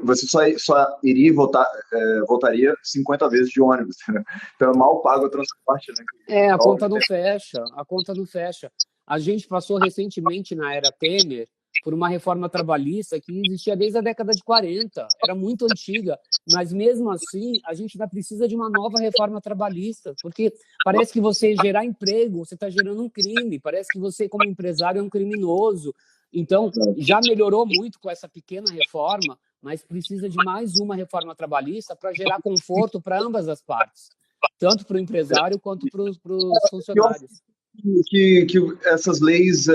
você só iria e voltaria 50 vezes de ônibus, né? Então é mal pago o transporte, né? A conta não fecha. A gente passou recentemente na era Temer por uma reforma trabalhista que existia desde a década de 40, era muito antiga, mas mesmo assim a gente ainda precisa de uma nova reforma trabalhista, porque parece que você gerar emprego, você está gerando um crime, parece que você como empresário é um criminoso. Então, já melhorou muito com essa pequena reforma, mas precisa de mais uma reforma trabalhista para gerar conforto para ambas as partes, tanto para o empresário quanto para os funcionários. Que essas leis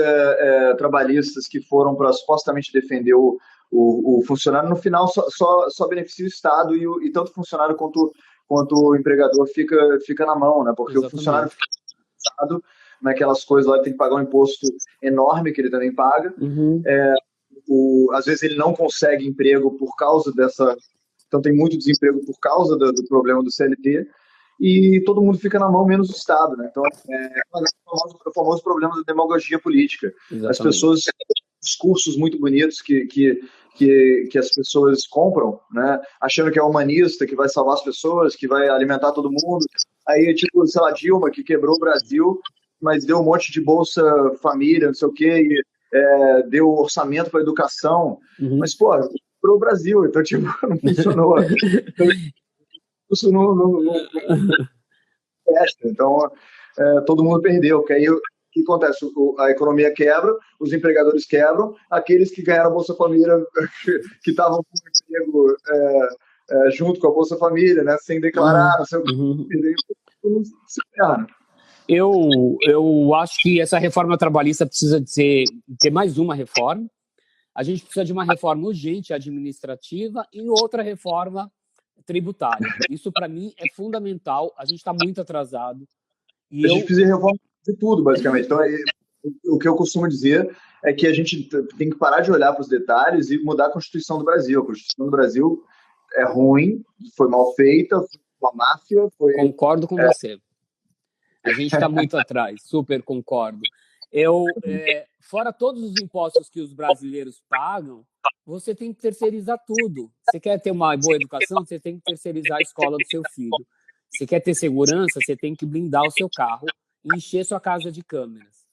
trabalhistas que foram para supostamente defender o funcionário, no final só beneficia o Estado e tanto o funcionário quanto o empregador fica na mão, né? Porque exatamente. O funcionário fica cansado, naquelas coisas lá, tem que pagar um imposto enorme que ele também paga. Às vezes ele não consegue emprego por causa dessa... Então tem muito desemprego por causa do problema do CLT, e todo mundo fica na mão, menos o Estado, né? Então, o famoso problema da demagogia política. Exatamente. As pessoas, discursos muito bonitos que as pessoas compram, né? Achando que é humanista, que vai salvar as pessoas, que vai alimentar todo mundo. Aí, tipo, sei lá, Dilma, que quebrou o Brasil, mas deu um monte de Bolsa Família, não sei o quê, e deu orçamento para educação. Mas, pô, quebrou o Brasil, então, tipo, não funcionou. Então, isso não festa. Então, todo mundo perdeu. Porque aí o que acontece? A economia quebra, os empregadores quebram, aqueles que ganharam a Bolsa Família, que estavam com o emprego junto com a Bolsa Família, né, sem declarar, não sei o que, se ferram. Eu acho que essa reforma trabalhista precisa ter mais uma reforma. A gente precisa de uma reforma urgente administrativa e outra reforma tributária. Isso, para mim, é fundamental. A gente está muito atrasado. A gente precisa de reforma de tudo, basicamente. Então, o que eu costumo dizer é que a gente tem que parar de olhar para os detalhes e mudar a Constituição do Brasil. A Constituição do Brasil é ruim, foi mal feita, foi uma máfia. Concordo com você. A gente está muito atrás, super concordo. Fora todos os impostos que os brasileiros pagam, você tem que terceirizar tudo. Você quer ter uma boa educação, você tem que terceirizar a escola do seu filho. Você quer ter segurança, você tem que blindar o seu carro e encher sua casa de câmeras.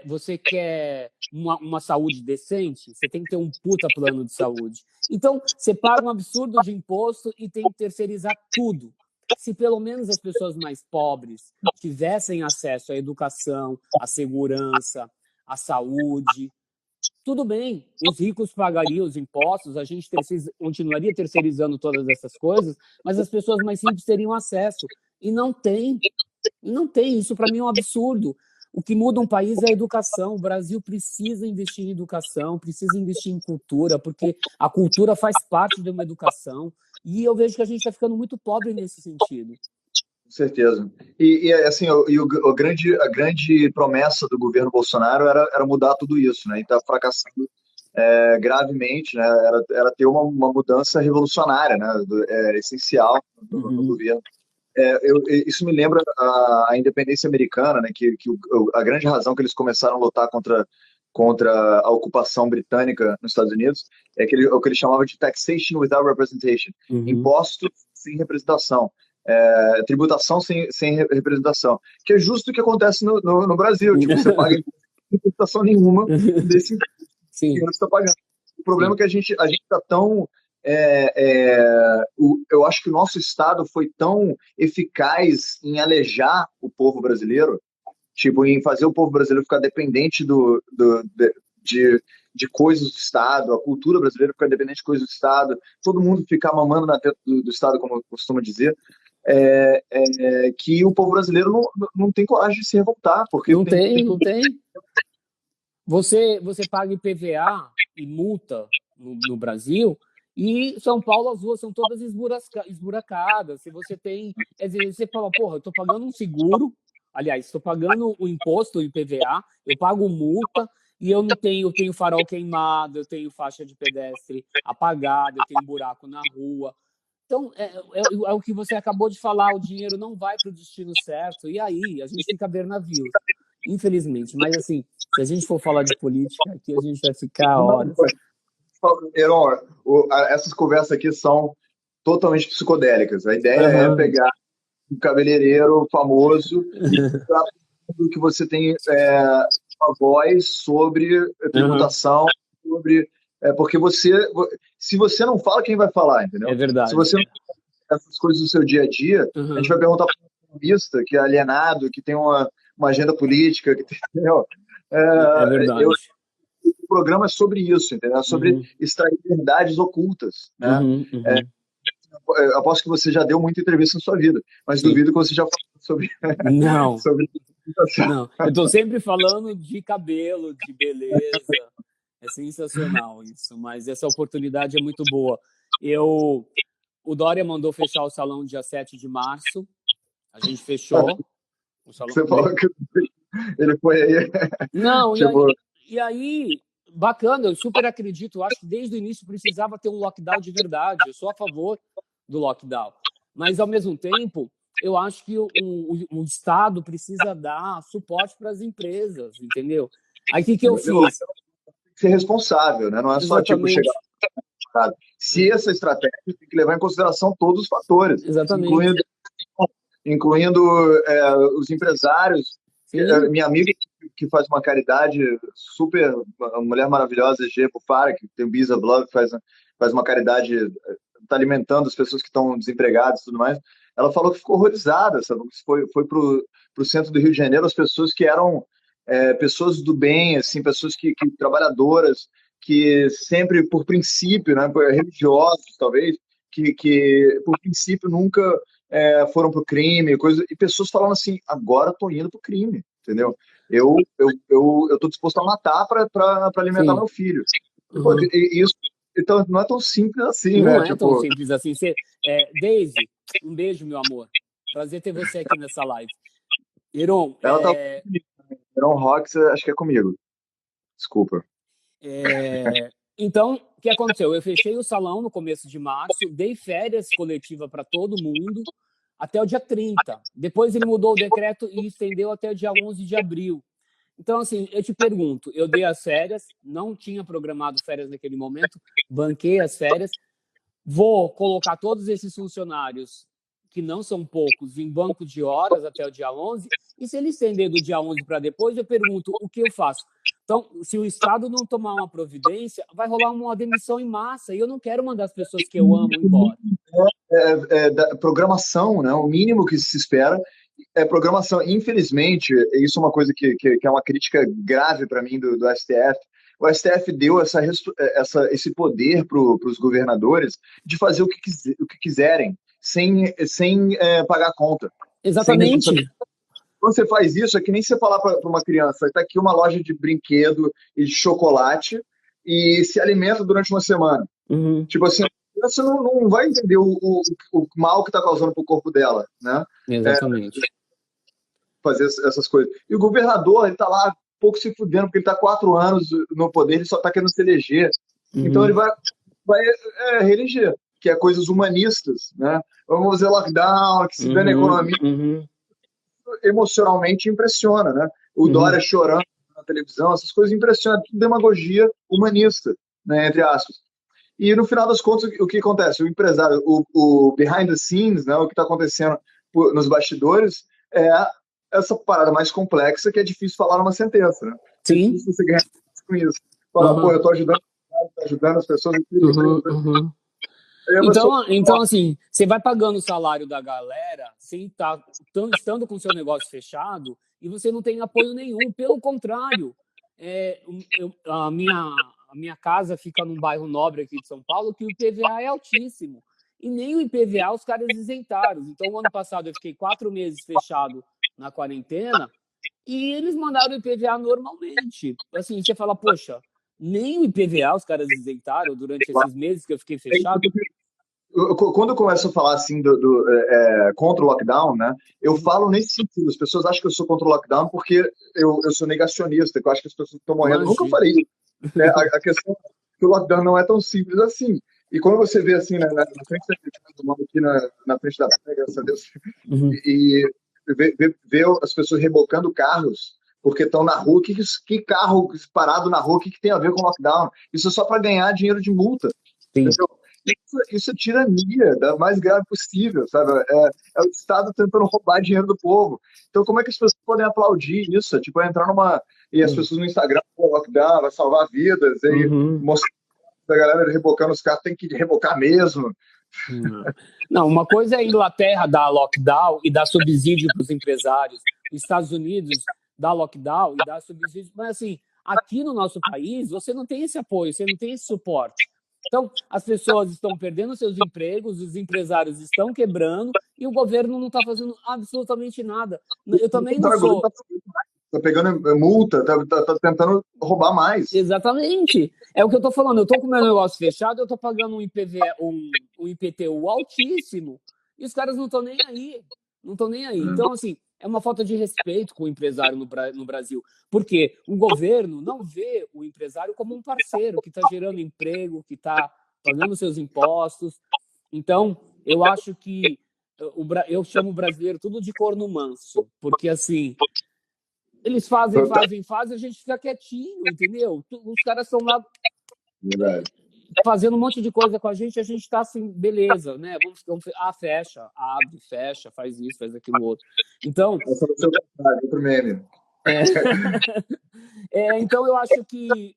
Você quer uma saúde decente, você tem que ter um puta plano de saúde. Então, você paga um absurdo de imposto e tem que terceirizar tudo. Se pelo menos as pessoas mais pobres tivessem acesso à educação, à segurança, à saúde, tudo bem, os ricos pagariam os impostos, a gente continuaria terceirizando todas essas coisas, mas as pessoas mais simples teriam acesso. E não tem. Isso, para mim, é um absurdo. O que muda um país é a educação. O Brasil precisa investir em educação, precisa investir em cultura, porque a cultura faz parte de uma educação. E eu vejo que a gente está ficando muito pobre nesse sentido. Com certeza. E assim, a grande promessa do governo Bolsonaro era mudar tudo isso, né? E está fracassando gravemente, né? Era ter uma mudança revolucionária, né? Essencial no governo. Isso me lembra a independência americana, né? Que a grande razão que eles começaram a lutar contra a ocupação britânica nos Estados Unidos é o que eles chamavam de taxation without representation, impostos sem representação, tributação sem representação, que é justo o que acontece no Brasil. Tipo, você paga representação nenhuma desse imposto que você está pagando. O problema é que a gente está tão... eu acho que o nosso Estado foi tão eficaz em alejar o povo brasileiro, tipo, em fazer o povo brasileiro ficar dependente de coisas do Estado, a cultura brasileira ficar dependente de coisas do Estado, todo mundo ficar mamando na teta do Estado, como eu costumo dizer, que o povo brasileiro não tem coragem de se revoltar. Porque não tem. Você paga IPVA e multa no Brasil, e São Paulo as ruas são todas esburacadas. Se você tem... Você fala, porra, eu estou pagando um seguro, aliás, estou pagando o imposto, o IPVA, eu pago multa, e eu tenho farol queimado, eu tenho faixa de pedestre apagada, eu tenho buraco na rua. Então, é o que você acabou de falar, o dinheiro não vai para o destino certo, e aí a gente fica a ver navios, infelizmente. Mas, assim, se a gente for falar de política, aqui a gente vai ficar horas. Heron, essas conversas aqui são totalmente psicodélicas. A ideia é pegar um cabeleireiro famoso e que você tem uma voz sobre tributação, sobre... porque se você não fala, quem vai falar, entendeu? É verdade. Se você não fala essas coisas do seu dia a dia, a gente vai perguntar para um economista que é alienado, que tem uma agenda política, que tem, entendeu? É verdade. O programa é sobre isso, entendeu? É sobre extrair verdades ocultas, né? Eu aposto que você já deu muita entrevista na sua vida, mas duvido que você já falou sobre... Não. Não. Eu estou sempre falando de cabelo, de beleza. É sensacional isso, mas essa oportunidade é muito boa. O Dória mandou fechar o salão dia 7 de março. A gente fechou. O salão... Você falou que Ele foi aí, Não, tipo, e aí, bacana, eu super acredito. Eu acho que desde o início precisava ter um lockdown de verdade. Eu sou a favor do lockdown. Mas, ao mesmo tempo, eu acho que o Estado precisa dar suporte para as empresas, entendeu? Aí, o que eu fiz? ser responsável, né? Não é só, tipo, chegar Exatamente, lá. Se essa estratégia tem que levar em consideração todos os fatores, exatamente. incluindo os empresários. Sim, Minha amiga que faz uma caridade super, uma mulher maravilhosa, G. Bufara, que tem o Bisa Blog, faz uma caridade, está alimentando as pessoas que estão desempregadas e tudo mais. Ela falou que ficou horrorizada, sabe? Foi para o centro do Rio de Janeiro, as pessoas que eram pessoas do bem, assim, pessoas que trabalhadoras, que sempre, por princípio, né, religiosos, talvez, que por princípio nunca foram pro crime, coisa, e pessoas falando assim, agora eu tô indo pro crime, entendeu? Eu tô disposto a matar para alimentar sim. meu filho. E, pô, Uhum. isso, então, não é tão simples assim, Não né? é tão Tipo, simples assim. Daisy, um beijo, meu amor. Prazer ter você aqui nessa live. Iron, ela tá. Verão Rox, acho que é comigo. Desculpa. então, o que aconteceu? Eu fechei o salão no começo de março, dei férias coletiva para todo mundo até o dia 30. Depois ele mudou o decreto e estendeu até o dia 11 de abril. Então, assim, eu te pergunto, eu dei as férias, não tinha programado férias naquele momento, banquei as férias, vou colocar todos esses funcionários, que não são poucos, em banco de horas até o dia 11, e se ele estender do dia 11 para depois, eu pergunto, o que eu faço? Então, se o Estado não tomar uma providência, vai rolar uma demissão em massa, e eu não quero mandar as pessoas que eu amo embora. Da programação, né? O mínimo que se espera é programação. Infelizmente, isso é uma coisa que é uma crítica grave para mim do STF. O STF deu esse poder para os governadores de fazer o que quiserem, sem pagar conta, sem Exatamente. responsabilidade. Quando você faz isso, é que nem você falar para uma criança: está aqui uma loja de brinquedo e de chocolate e se alimenta durante uma semana. Uhum. Tipo assim, você não vai entender o mal que está causando para o corpo dela, né? Exatamente. Fazer essas coisas. E o governador, ele está lá pouco se fudendo, porque ele está 4 anos no poder, ele só está querendo se eleger. Então ele Uhum. vai reeleger, que é coisas humanistas, né? Vamos fazer lockdown, que se dane a Uhum. economia, Uhum. emocionalmente impressiona, né? O Uhum. Dória chorando na televisão, essas coisas impressionam, tudo demagogia humanista, né, entre aspas. E no final das contas, o que acontece? O empresário, o behind the scenes, né, o que está acontecendo nos bastidores, é essa parada mais complexa que é difícil falar numa sentença, né? É Sim. difícil você ganhar com isso. Falar, pô, Uhum. eu tô ajudando as pessoas. Uhum. Uhum. Aí a pessoa, Então, assim, você vai pagando o salário da galera sem estando com o seu negócio fechado e você não tem apoio nenhum. Pelo contrário, a minha casa fica num bairro nobre aqui de São Paulo que o IPVA é altíssimo. E nem o IPVA os caras isentaram. Então, o ano passado eu fiquei 4 meses fechado na quarentena e eles mandaram o IPVA normalmente. Assim, você fala, poxa, nem o IPVA os caras isentaram durante esses meses que eu fiquei fechado. quando eu começo a falar assim contra o lockdown, né, eu Uhum. falo nesse sentido. As pessoas acham que eu sou contra o lockdown porque eu sou negacionista, que eu acho que as pessoas estão morrendo. Eu nunca Imagina. falei isso. A questão é que o lockdown não é tão simples assim. E quando você vê assim, na frente aqui na frente da praia, graças a Deus, Uhum. e vê as pessoas rebocando carros porque estão na rua, que carro parado na rua, que tem a ver com lockdown? Isso é só para ganhar dinheiro de multa. Sim. Entendeu? Isso é tirania da mais grave possível, sabe? É o Estado tentando roubar dinheiro do povo. Então, como é que as pessoas podem aplaudir isso? Tipo, entrar numa. E as pessoas no Instagram, pô, lockdown, vai salvar vidas, e Uhum. mostrar a galera rebocando os carros, tem que rebocar mesmo. Não, uma coisa é a Inglaterra dar lockdown e dar subsídio para os empresários, os Estados Unidos dar lockdown e dar subsídio, mas assim, aqui no nosso país você não tem esse apoio, você não tem esse suporte. Então, as pessoas estão perdendo seus empregos, os empresários estão quebrando e o governo não está fazendo absolutamente nada. Eu também não sou. Tá pegando multa, tá tentando roubar mais. Exatamente. É o que eu estou falando. Eu estou com o meu negócio fechado, eu estou pagando um IPVA, um IPTU altíssimo, e os caras não estão nem aí. Não estão nem aí. Então, assim, é uma falta de respeito com o empresário no Brasil. Porque o governo não vê o empresário como um parceiro que está gerando emprego, que está pagando seus impostos. Então, eu acho que eu chamo o brasileiro tudo de corno manso, porque assim, eles fazem, a gente fica quietinho, entendeu? Os caras estão lá fazendo um monte de coisa com a gente está assim, beleza, né? Fecha, abre, fecha, faz isso, faz aquilo outro. Então, outro meme. Então eu acho que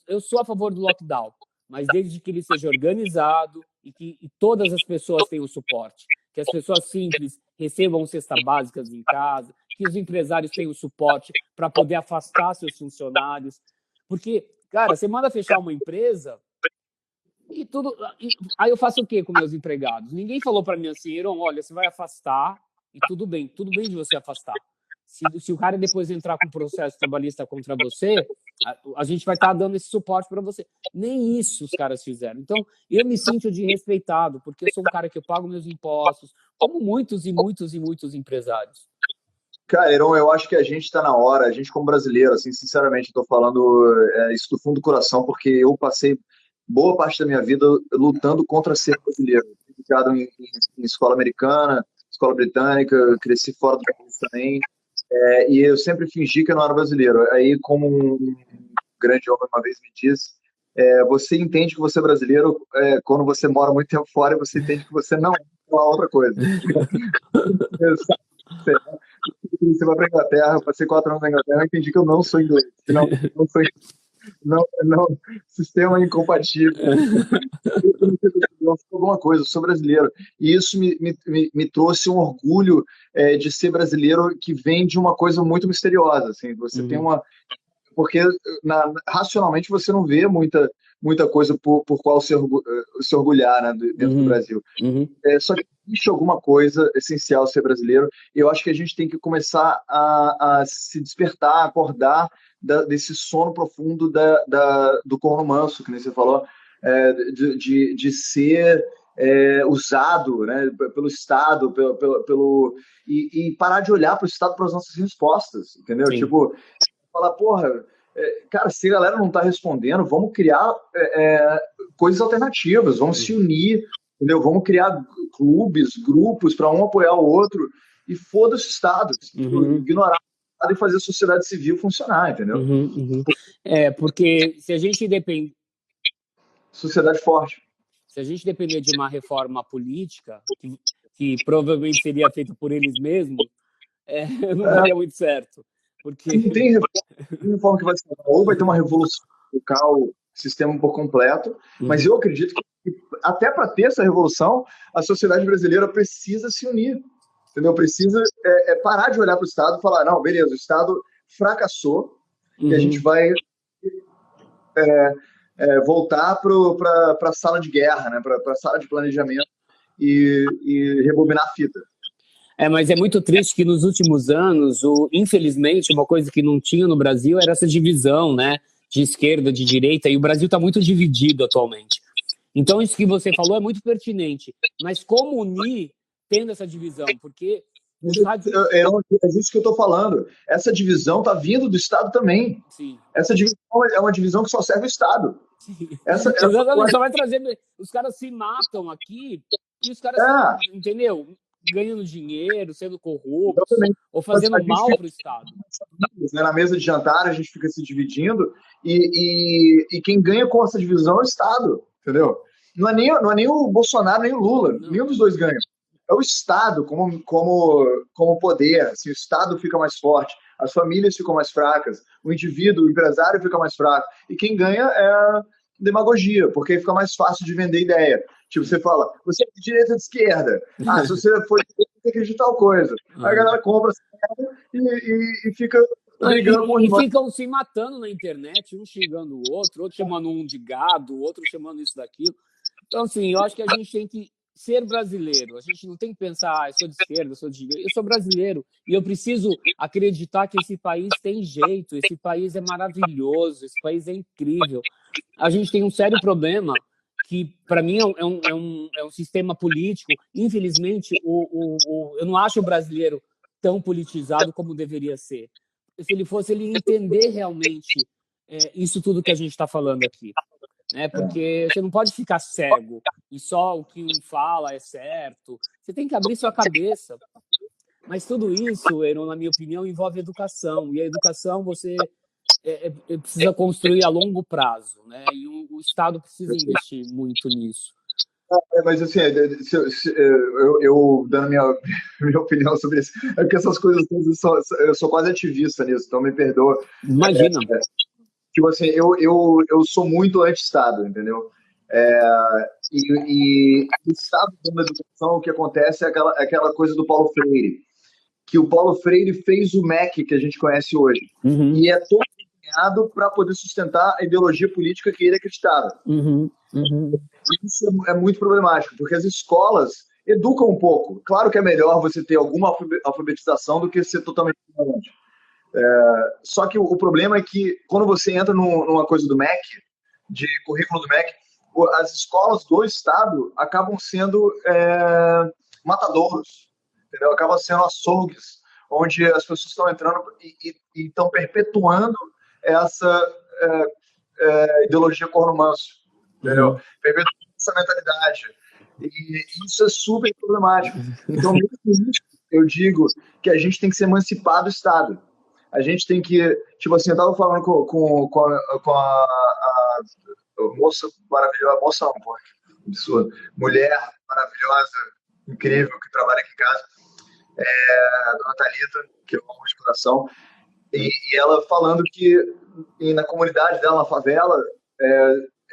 eu sou a favor do lockdown, mas desde que ele seja organizado e que todas as pessoas tenham suporte, que as pessoas simples recebam cestas básicas em casa, que os empresários tenham suporte para poder afastar seus funcionários, porque, cara, você manda fechar uma empresa e tudo, aí eu faço o quê com meus empregados? Ninguém falou para mim assim, Heron, olha, você vai afastar e tudo bem de você afastar. Se o cara depois entrar com processo trabalhista contra você, a gente vai estar dando esse suporte para você. Nem isso os caras fizeram. Então, eu me sinto desrespeitado, porque eu sou um cara que eu pago meus impostos, como muitos e muitos e muitos empresários. Cara, Heron, eu acho que a gente está na hora, a gente como brasileiro, assim, sinceramente, estou falando isso do fundo do coração, porque eu passei boa parte da minha vida lutando contra ser brasileiro. Fui criado em escola americana, escola britânica, cresci fora do país também. E eu sempre fingi que eu não era brasileiro. Aí, como um grande homem uma vez me disse, você entende que você é brasileiro quando você mora muito tempo fora e você entende que você não é uma outra coisa. Você vai para a Inglaterra, passei 4 anos na Inglaterra, eu entendi que eu não sou inglês. Não, sistema incompatível. Alguma coisa, eu sou brasileiro. E isso me trouxe um orgulho de ser brasileiro que vem de uma coisa muito misteriosa. Assim, você tem uma. Porque racionalmente você não vê muita coisa por qual se orgulhar, né, dentro do Brasil. Só que existe alguma coisa essencial ser brasileiro, e eu acho que a gente tem que começar a se despertar, acordar desse sono profundo do corno manso, que nem você falou, de ser usado, né, pelo Estado, e parar de olhar para o Estado para as nossas respostas, entendeu? Sim. Tipo, falar, porra, cara, se a galera não está respondendo, vamos criar coisas alternativas, vamos se unir, entendeu? Vamos criar clubes, grupos para um apoiar o outro, e foda-se o Estado, ignorar o Estado e fazer a sociedade civil funcionar, entendeu? Porque se a gente depende... Sociedade forte. Se a gente depender de uma reforma política, que provavelmente seria feita por eles mesmos, não daria muito certo. Porque... Não tem reforma que vai ser. Ou vai ter uma revolução local, sistema por completo, mas eu acredito que até para ter essa revolução, a sociedade brasileira precisa se unir, entendeu? Precisa parar de olhar para o Estado e falar, não, beleza, o Estado fracassou e a gente vai voltar para a sala de guerra, né? Para a sala de planejamento e rebobinar a fita. Mas é muito triste que nos últimos anos, infelizmente, uma coisa que não tinha no Brasil era essa divisão, né, de esquerda, de direita, e o Brasil está muito dividido atualmente. Então, isso que você falou é muito pertinente. Mas como unir tendo essa divisão? Porque... É disso que eu estou falando. Essa divisão está vindo do Estado também. Sim. Essa divisão é uma divisão que só serve o Estado. Exatamente, só vai trazer... Os caras se matam aqui e os caras, entendeu? Ganhando dinheiro, sendo corruptos, ou fazendo mal para o Estado. Na mesa de jantar, a gente fica se dividindo e quem ganha com essa divisão é o Estado, entendeu? Não é nem o Bolsonaro, nem o Lula. Nenhum dos dois ganha. É o Estado como poder. Assim, o Estado fica mais forte, as famílias ficam mais fracas, o indivíduo, o empresário fica mais fraco. E quem ganha é a demagogia, porque fica mais fácil de vender ideia. Tipo, você fala, você é de direita ou de esquerda? Se você for de direita, tem que acreditar tal coisa. Aí a galera compra e fica brigando. E ficam se matando na internet, um xingando o outro chamando um de gado, outro chamando isso daquilo. Então, assim, eu acho que a gente tem que ser brasileiro. A gente não tem que pensar, eu sou de esquerda, eu sou de direita. Eu sou brasileiro e eu preciso acreditar que esse país tem jeito, esse país é maravilhoso, esse país é incrível. A gente tem um sério problema, que para mim é um sistema político. Infelizmente, eu não acho o brasileiro tão politizado como deveria ser. Se ele fosse, ele ia entender realmente isso tudo que a gente está falando aqui. Né? Porque você não pode ficar cego e só o que um fala é certo. Você tem que abrir sua cabeça. Mas tudo isso, Heron, na minha opinião, envolve educação. E a educação você precisa construir a longo prazo. Né? E o Estado precisa investir muito nisso. Mas assim, eu dando minha opinião sobre isso, é porque essas coisas, eu sou quase ativista nisso, então me perdoa. Imagina. Tipo assim, eu sou muito anti-Estado, entendeu? E o Estado da educação, o que acontece é aquela coisa do Paulo Freire, que o Paulo Freire fez o MEC que a gente conhece hoje, e é todo empenhado para poder sustentar a ideologia política que ele acreditava. Isso é muito problemático, porque as escolas educam um pouco. Claro que é melhor você ter alguma alfabetização do que ser totalmente ignorante. Só que o problema é que quando você entra numa coisa do MEC, de currículo do MEC, as escolas do Estado acabam sendo matadouros, entendeu? Acabam sendo açougues, onde as pessoas estão entrando e estão perpetuando essa ideologia corno manso, entendeu? Perpetuando essa mentalidade. E isso é super problemático. Então, eu digo que a gente tem que se emancipar do Estado. A gente tem que, tipo assim, eu estava falando com a moça maravilhosa, moça não, pô, sua mulher maravilhosa, incrível, que trabalha aqui em casa, a dona Thalita, que eu amo de coração, e ela falando que na comunidade dela, na favela,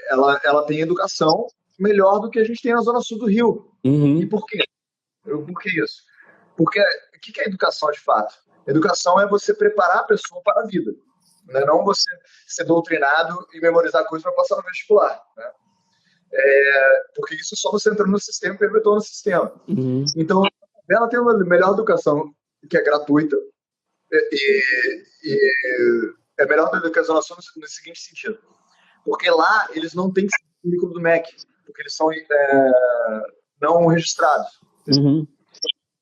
ela tem educação melhor do que a gente tem na Zona Sul do Rio. E por quê? Por que isso? Porque o que é educação de fato? Educação é você preparar a pessoa para a vida, né? Não você ser doutrinado e memorizar coisas para passar no vestibular, né? Porque isso é só você entrando no sistema e perpetuando o sistema. Então, ela tem uma melhor educação, que é gratuita, e é melhor do que a Zona Sul no seguinte sentido. Porque lá eles não têm currículo do MEC, porque eles são não registrados. Por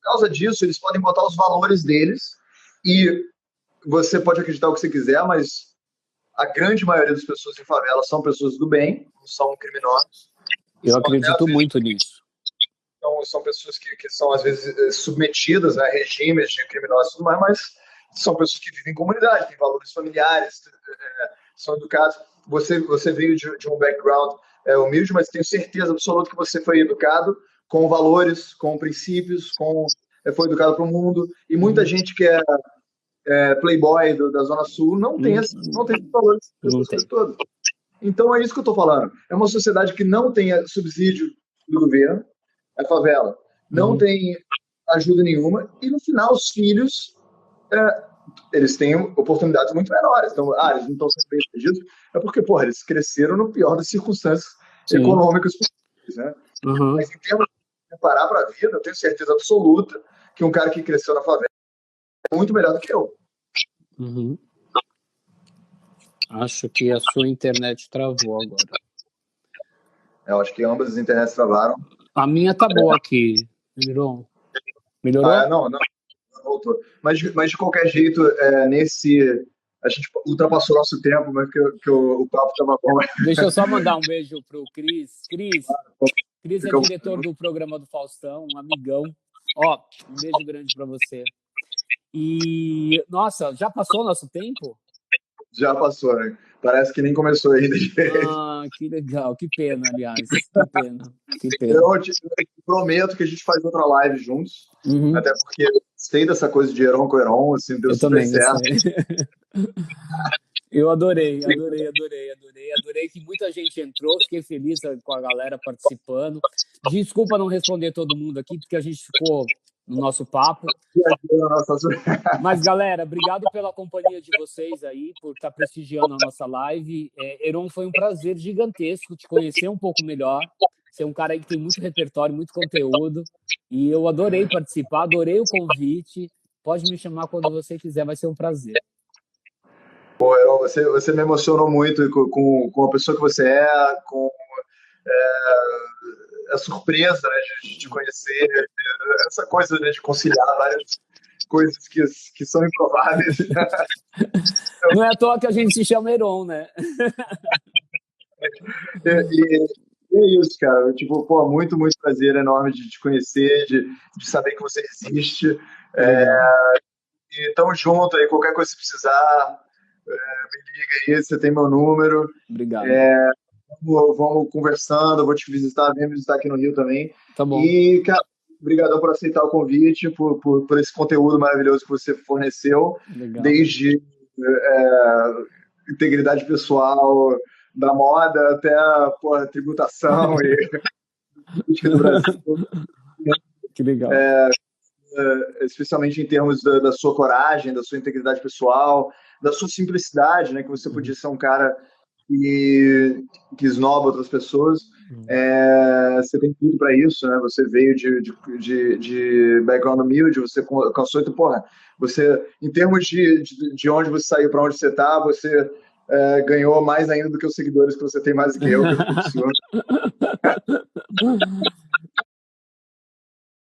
causa disso, eles podem botar os valores deles e você pode acreditar o que você quiser, mas a grande maioria das pessoas em favela são pessoas do bem, não são criminosos. Eu acredito muito nisso. Então, são pessoas que são, às vezes, submetidas a regimes de criminosos e tudo mais, mas são pessoas que vivem em comunidade, têm valores familiares, são educados. Você veio de um background humilde, mas tenho certeza absoluta que você foi educado com valores, com princípios, foi educado para o mundo. E muita gente que é playboy da Zona Sul não tem esses valores. Todos. Então é isso que eu estou falando. É uma sociedade que não tem subsídio do governo, a favela, não tem ajuda nenhuma, e no final os filhos eles têm oportunidades muito menores. Então, eles não estão sendo bem protegidos, é porque, eles cresceram no pior das circunstâncias econômicas possíveis, né? Mas em termos de preparar para a vida, eu tenho certeza absoluta que um cara que cresceu na favela é muito melhor do que eu. Acho que a sua internet travou agora. Eu acho que ambas as internets travaram. A minha tá boa aqui, Melhorou? Não voltou. Mas de qualquer jeito, a gente ultrapassou nosso tempo, mas que o papo estava bom. Deixa eu só mandar um beijo pro Cris. Cris é diretor do programa do Faustão, um amigão. Um beijo grande para você. E, nossa, já passou o nosso tempo? Já passou, né? Parece que nem começou ainda. Que legal, que pena, aliás. Que pena. Eu te prometo que a gente faz outra live juntos, até porque eu gostei dessa coisa de Heron com Heron, assim, deu super certo. Eu adorei que muita gente entrou, fiquei feliz com a galera participando. Desculpa não responder todo mundo aqui, porque a gente ficou no nosso papo. Mas, galera, obrigado pela companhia de vocês aí, por estar prestigiando a nossa live. Heron, foi um prazer gigantesco te conhecer um pouco melhor. Você é um cara aí que tem muito repertório, muito conteúdo. E eu adorei participar, adorei o convite. Pode me chamar quando você quiser, vai ser um prazer. Você me emocionou muito com a pessoa que você é, com a surpresa, né, de te conhecer, essa coisa, né, de conciliar várias coisas que são improváveis. Não é à toa que a gente se chama Heron, né? E é isso, cara. Tipo, pô, muito, muito prazer enorme de te conhecer, de saber que você existe. Legal. E tamo junto aí, qualquer coisa que você precisar, me liga aí, você tem meu número. Obrigado. Vamos conversando, eu vou te visitar, vem me visitar aqui no Rio também. Tá bom. E, cara, obrigadão por aceitar o convite, por esse conteúdo maravilhoso que você forneceu, Legal. desde integridade pessoal, da moda até a tributação e política do Brasil. Que legal. Especialmente em termos da sua coragem, da sua integridade pessoal, da sua simplicidade, né? Que você podia ser um cara que esnoba outras pessoas. Você tem tudo para isso, né? Você veio de background humilde, você alcançou, então, porra, você, em termos de onde você saiu para onde você está, você ganhou mais ainda do que os seguidores que você tem, mais do que eu, que eu fico